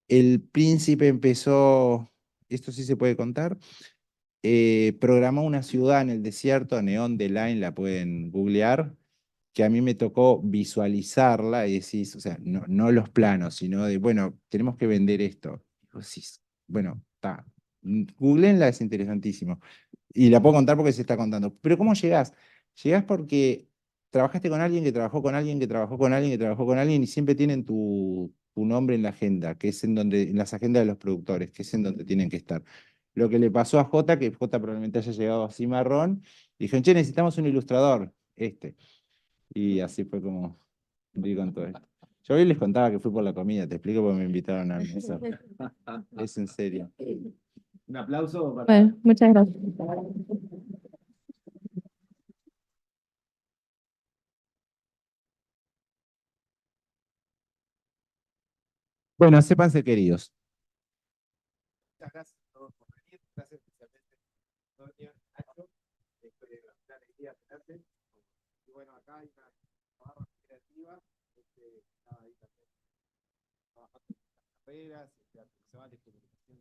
el príncipe empezó, esto sí se puede contar, programó una ciudad en el desierto, Neon the Line, la pueden googlear, que a mí me tocó visualizarla y decís, o sea, no los planos, sino de, bueno, tenemos que vender esto. Y vos decís, bueno, está, googleenla, es interesantísimo. Y la puedo contar porque se está contando. Pero ¿cómo llegás? Llegás porque trabajaste con alguien que trabajó con alguien que trabajó con alguien que trabajó con alguien y siempre tienen tu nombre en la agenda, que es en las agendas de los productores, que es en donde tienen que estar. Lo que le pasó a Jota, que Jota probablemente haya llegado así marrón, dijeron, che, necesitamos un ilustrador, Y así fue como di con todo esto. Yo hoy les contaba que fui por la comida, te explico porque me invitaron a almorzar. Es en serio. Un aplauso para... Bueno, muchas gracias. Bueno, sépanse queridos. Muchas gracias a todos por venir. Gracias especialmente a Antonio, Nacho. Una alegría tenerte. Y bueno, acá hay una barra creativa. Estaba ahí también trabajando en las carreras, artesanales, comunicación.